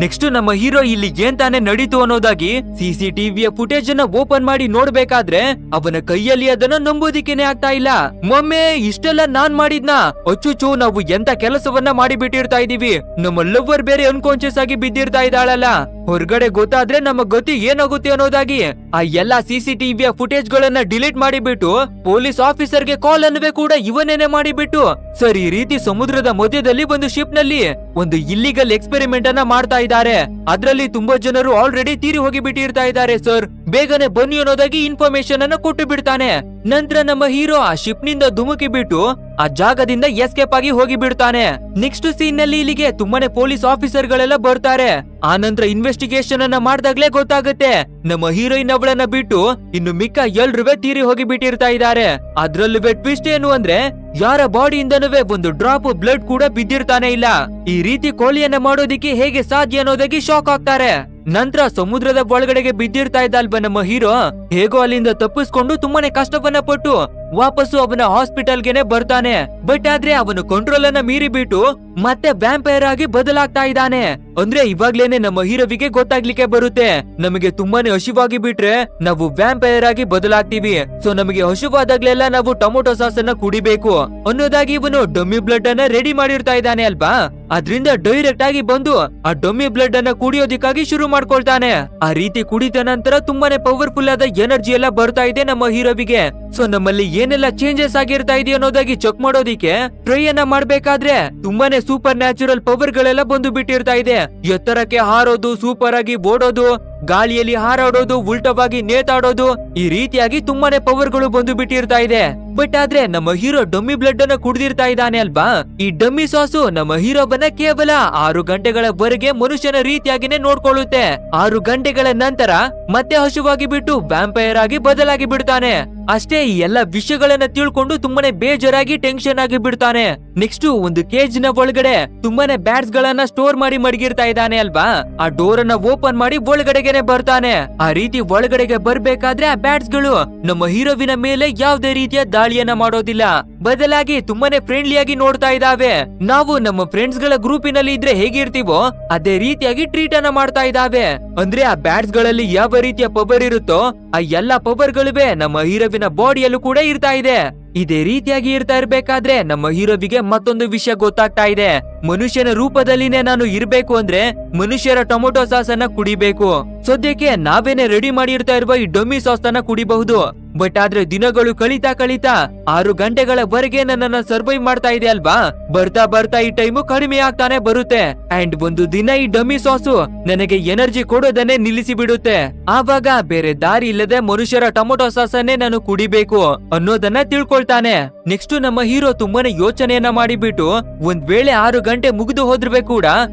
ನೆಕ್ಸ್ಟ್ ನಮ್ಮ ಹೀರೋ ಇಲ್ಲಿ ಏನ್ ತಾನೇ ನಡೀತು ಅನ್ನೋದಾಗಿ ಸಿಸಿಟಿವಿಯ ಫುಟೇಜ್ ಅನ್ನ ಓಪನ್ ಮಾಡಿ ನೋಡ್ಬೇಕಾದ್ರೆ ಅವನ ಕೈಯಲ್ಲಿ ಅದನ್ನ ನಂಬೋದಿಕ್ಕೇನೆ ಆಗ್ತಾ ಇಲ್ಲ. ಮೊಮ್ಮೆ ಇಷ್ಟೆಲ್ಲ ನಾನ್ ಮಾಡಿದ್ನ? ಅಚ್ಚುಚ್ಚು ನಾವು ಎಂತ ಕೆಲಸವನ್ನ ಮಾಡಿ ಬಿಟ್ಟಿರ್ತಾ ಇದೀವಿ. ನಮ್ಮ ಲವ್ವರ್ ಬೇರೆ ಅನ್ಕಾನ್ಶಿಯಸ್ ಆಗಿ ಬಿದ್ದಿರ್ತಾ ಇದ್ದಾಳಲ್ಲ. ಹೊರಗಡೆ ಗೊತ್ತಾದ್ರೆ ನಮ್ಮ ಗತಿ ಏನಾಗುತ್ತೆ ಅನ್ನೋದಾಗಿ ಆ ಎಲ್ಲಾ ಸಿಸಿಟಿವಿಯ ಫುಟೇಜ್ ಗಳನ್ನ ಡಿಲೀಟ್ ಮಾಡಿಬಿಟ್ಟು ಪೊಲೀಸ್ ಆಫೀಸರ್ಗೆ ಕಾಲ್ ಅನ್ನುವೆ ಕೂಡ ಇವನೇನೆ ಮಾಡಿಬಿಟ್ಟು ಸರ್ ಈ ರೀತಿ ಸಮುದ್ರದ ಮಧ್ಯದಲ್ಲಿ ಒಂದು ಶಿಪ್ ನಲ್ಲಿ ಒಂದು ಇಲ್ಲಿಗಲ್ ಎಕ್ಸ್ಪೆರಿಮೆಂಟ್ ಅನ್ನ ಮಾಡ್ತಾ ಇದ್ದಾರೆ. ಅದ್ರಲ್ಲಿ ತುಂಬಾ ಜನರು ಆಲ್ರೆಡಿ ತೀರಿ ಹೋಗಿ ಬಿಟ್ಟಿರ್ತಾ ಇದ್ದಾರೆ ಸರ್, ಬೇಗನೆ ಬನ್ನಿ ಅನ್ನೋದಾಗಿ ಇನ್ಫಾರ್ಮೇಶನ್ ಅನ್ನ ಕೊಟ್ಟು ಬಿಡ್ತಾನೆ. ನಂತರ ನಮ್ಮ ಹೀರೋ ಆ ಶಿಪ್ ನಿಂದ ಧುಮುಕಿ ಬಿಟ್ಟು ಆ ಜಾಗದಿಂದ ಎಸ್ಕೇಪ್ ಆಗಿ ಹೋಗಿ ಬಿಡ್ತಾನೆ. ನೆಕ್ಸ್ಟ್ ಸೀನ್ ನಲ್ಲಿ ಇಲ್ಲಿಗೆ ತುಂಬಾನೇ ಪೊಲೀಸ್ ಆಫೀಸರ್ ಗಳೆಲ್ಲ ಬರ್ತಾರೆ. ಆ ನಂತರ ಇನ್ವೆಸ್ಟಿಗೇಷನ್ ಅನ್ನ ಮಾಡ್ದಾಗ್ಲೇ ಗೊತ್ತಾಗುತ್ತೆ ನಮ್ಮ ಹೀರೋಯಿನ್ ಅವಳನ್ನ ಬಿಟ್ಟು ಇನ್ನು ಮಿಕ್ಕ ಎಲ್ರುವೆ ತೀರಿ ಹೋಗಿ ಬಿಟ್ಟಿರ್ತಾ ಇದ್ದಾರೆ. ಅದ್ರಲ್ಲೂ ಟ್ವಿಸ್ಟ್ ಏನು ಅಂದ್ರೆ ಯಾರ ಬಾಡಿಯಿಂದನೂ ಒಂದು ಡ್ರಾಪ್ ಬ್ಲಡ್ ಕೂಡ ಬಿದ್ದಿರ್ತಾನೆ ಇಲ್ಲ. ಈ ರೀತಿ ಕೊಲೆಯನ್ನ ಮಾಡೋದಿಕ್ಕೆ ಹೇಗೆ ಸಾಧ್ಯ ಅನ್ನೋದಾಗಿ ಶಾಕ್ ಆಗ್ತಾರೆ. ನಂತರ ಸಮುದ್ರದ ಒಳಗಡೆಗೆ ಬಿದ್ದಿರ್ತಾ ಇದ್ದಲ್ವ ನಮ್ಮ ಹೀರೋ ಹೇಗೋ ಅಲ್ಲಿಂದ ತಪ್ಪಿಸ್ಕೊಂಡು ತುಂಬಾನೇ ಕಷ್ಟವನ್ನ ಪಟ್ಟು ವಾಪಸ್ಸು ಅವನ ಹಾಸ್ಪಿಟಲ್ಗೆನೆ ಬರ್ತಾನೆ. ಬಟ್ ಆದ್ರೆ ಅವನು ಕಂಟ್ರೋಲ್ ಅನ್ನ ಮೀರಿ ಬಿಟ್ಟು ಮತ್ತೆ ವ್ಯಾಂಪೈರ್ ಆಗಿ ಬದಲಾಗ್ತಾ ಇದ್ದಾನೆ. ಅಂದ್ರೆ ಇವಾಗ್ಲೇನೆ ನಮ್ಮ ಹೀರೋವಿಗೆ ಗೊತ್ತಾಗ್ಲಿಕ್ಕೆ ಬರುತ್ತೆ ನಮಗೆ ತುಂಬಾನೇ ಹಸಿವಾಗಿ ಬಿಟ್ರೆ ನಾವು ವ್ಯಾಂಪೈರ್ ಆಗಿ ಬದಲಾಗ್ತೀವಿ. ಸೊ ನಮಗೆ ಹಸಿವಾದಾಗ್ಲೆಲ್ಲ ನಾವು ಟೊಮೊಟೊ ಸಾಸ್ ಅನ್ನ ಕುಡಿಬೇಕು ಅನ್ನೋದಾಗಿ ಇವನು ಡಮ್ಮಿ ಬ್ಲಡ್ ಅನ್ನ ರೆಡಿ ಮಾಡಿರ್ತಾ ಇದ್ದಾನೆ ಅಲ್ವಾ. ಅದ್ರಿಂದ ಡೈರೆಕ್ಟ್ ಆಗಿ ಬಂದು ಆ ಡಮ್ಮಿ ಬ್ಲಡ್ ಅನ್ನ ಕುಡಿಯೋದಿಕ್ಕಾಗಿ ಶುರು ಮಾಡ್ಕೊಳ್ತಾನೆ. ಆ ರೀತಿ ಕುಡಿದ ನಂತರ ತುಂಬಾನೇ ಪವರ್ಫುಲ್ ಆದ ಎನರ್ಜಿ ಎಲ್ಲ ಬರ್ತಾ ಇದೆ ನಮ್ಮ ಹೀರೋವಿಗೆ. ಸೊ ನಮ್ಮಲ್ಲಿ ಏನೆಲ್ಲ ಚೇಂಜಸ್ ಆಗಿರ್ತಾ ಇದೆ ಅನ್ನೋದಾಗಿ ಚೆಕ್ ಮಾಡೋದಿಕ್ಕೆ ಟ್ರೈ ಅನ್ನ ಮಾಡ್ಬೇಕಾದ್ರೆ ತುಂಬಾನೇ ಸೂಪರ್ ನ್ಯಾಚುರಲ್ ಪವರ್ ಗಳೆಲ್ಲ ಬಂದು ಬಿಟ್ಟಿರ್ತಾ ಇದೆ. ಎತ್ತರಕ್ಕೆ ಹಾರೋದು, ಸೂಪರ್ ಆಗಿ ಓಡೋದು, ಗಾಳಿಯಲ್ಲಿ ಹಾರಾಡೋದು, ಉಲ್ಟವಾಗಿ ನೇತಾಡೋದು, ಈ ರೀತಿಯಾಗಿ ತುಂಬಾನೇ ಪವರ್ ಗಳು ಬಂದು ಬಿಟ್ಟಿರ್ತಾ ಇದೆ. ಬಟ್ ಆದ್ರೆ ನಮ್ಮ ಹೀರೋ ಡಮ್ಮಿ ಬ್ಲಡ್ ಅನ್ನ ಕುಡಿದಿರ್ತಾ ಇದ್ದಾನೆ ಅಲ್ವಾ. ಈ ಡಮ್ಮಿ ಸಾಸು ನಮ್ಮ ಹೀರೋವನ್ನ ಕೇವಲ 6 ಗಂಟೆಗಳವರೆಗೆ ಮನುಷ್ಯನ ರೀತಿಯಾಗಿನೇ ನೋಡ್ಕೊಳ್ಳುತ್ತೆ. 6 ಗಂಟೆಗಳ ನಂತರ ಮತ್ತೆ ಹಸುವಾಗಿ ಬಿಟ್ಟು ವ್ಯಾಂಪೈರ್ ಆಗಿ ಬದಲಾಗಿ ಬಿಡ್ತಾನೆ. ಅಷ್ಟೇ ಈ ಎಲ್ಲ ವಿಷಯಗಳನ್ನ ತಿಳ್ಕೊಂಡು ತುಂಬಾನೇ ಬೇಜಾರಾಗಿ ಟೆನ್ಷನ್ ಆಗಿ ಬಿಡ್ತಾನೆ. ನೆಕ್ಸ್ಟ್ ಒಂದು ಕೇಜ್ ನ ಒಳಗಡೆ ತುಂಬಾನೇ ಬ್ಯಾಟ್ಸ್ ಗಳನ್ನ ಸ್ಟೋರ್ ಮಾಡಿ ಮಡಗಿರ್ತಾ ಇದ್ದಾನೆ ಅಲ್ವಾ. ಆ ಡೋರ್ ಅನ್ನ ಓಪನ್ ಮಾಡಿ ಒಳಗಡೆಗೆನೆ ಬರ್ತಾನೆ. ಆ ರೀತಿ ಒಳಗಡೆಗೆ ಬರ್ಬೇಕಾದ್ರೆ ಆ ಬ್ಯಾಟ್ಸ್ ಗಳು ನಮ್ಮ ಹೀರೋವಿನ ಮೇಲೆ ಯಾವುದೇ ರೀತಿಯ ದಾಳಿಯನ್ನ ಮಾಡೋದಿಲ್ಲ, ಬದಲಾಗಿ ತುಂಬಾನೇ ಫ್ರೆಂಡ್ಲಿಯಾಗಿ ನೋಡ್ತಾ ಇದಾವೆ. ನಾವು ನಮ್ಮ ಫ್ರೆಂಡ್ಸ್ ಗಳ ಗ್ರೂಪಿನಲ್ಲಿ ಇದ್ರೆ ಹೇಗಿರ್ತೀವೋ ಅದೇ ರೀತಿಯಾಗಿ ಟ್ರೀಟ್ ಅನ್ನ ಮಾಡ್ತಾ ಇದಾವೆ. ಅಂದ್ರೆ ಆ ಬ್ಯಾಟ್ಸ್ ಗಳಲ್ಲಿ ಯಾವ ರೀತಿಯ ಪವರ್ ಇರುತ್ತೋ ಆ ಎಲ್ಲಾ ಪವರ್ ಗಳಿವೆ ನಮ್ಮ ಹೀರೋವಿನ ಬಾಡಿಯಲ್ಲೂ ಕೂಡ ಇರ್ತಾ ಇದೆ. ಇದೇ ರೀತಿಯಾಗಿ ಇರ್ತಾ ಇರ್ಬೇಕಾದ್ರೆ ನಮ್ಮ ಹೀರೋವಿಗೆ ಮತ್ತೊಂದು ವಿಷಯ ಗೊತ್ತಾಗ್ತಾ ಇದೆ. ಮನುಷ್ಯನ ರೂಪದಲ್ಲಿನೇ ನಾನು ಇರ್ಬೇಕು ಅಂದ್ರೆ ಮನುಷ್ಯರ ಟೊಮೊಟೊ ಸಾಸ್ ಅನ್ನ ಕುಡಿಬೇಕು. ಸದ್ಯಕ್ಕೆ ನಾವೇನೆ ರೆಡಿ ಮಾಡಿರ್ತಾ ಇರುವ ಈ ಡಮ್ಮಿ ಸಾಸ್ ಅನ್ನ ಕುಡಿಬಹುದು. ಬಟ್ ಆದ್ರೆ ದಿನಗಳು ಕಳೀತಾ 6 ಗಂಟೆಗಳವರೆಗೆ ನನ್ನನ್ನ ಸರ್ವೈವ್ ಮಾಡ್ತಾ ಇದೆ ಅಲ್ವಾ. ಬರ್ತಾ ಬರ್ತಾ ಈ ಟೈಮು ಕಡಿಮೆ ಆಗ್ತಾನೆ ಬರುತ್ತೆ. ಅಂಡ್ ಒಂದು ದಿನ ಈ ಡಮ್ಮಿ ಸಾಸು ನನಗೆ ಎನರ್ಜಿ ಕೊಡೋದನ್ನೇ ನಿಲ್ಲಿಸಿ ಬಿಡುತ್ತೆ. ಆವಾಗ ಬೇರೆ ದಾರಿ ಇಲ್ಲದೆ ಮನುಷ್ಯರ ಟೊಮೊಟೊ ಸಾಸ್ ಅನ್ನೇ ನಾನು ಕುಡಿಬೇಕು ಅನ್ನೋದನ್ನ ತಿಳ್ಕೊಳ್ತಾನೆ. ನೆಕ್ಸ್ಟ್ ನಮ್ಮ ಹೀರೋ ತುಂಬಾನೇ ಯೋಚನೆಯನ್ನ ಮಾಡಿಬಿಟ್ಟು ಒಂದ್ ವೇಳೆ 6 ಗಂಟೆ ಮುಗಿದು ಹೋದ್ರೂ ಕೂಡ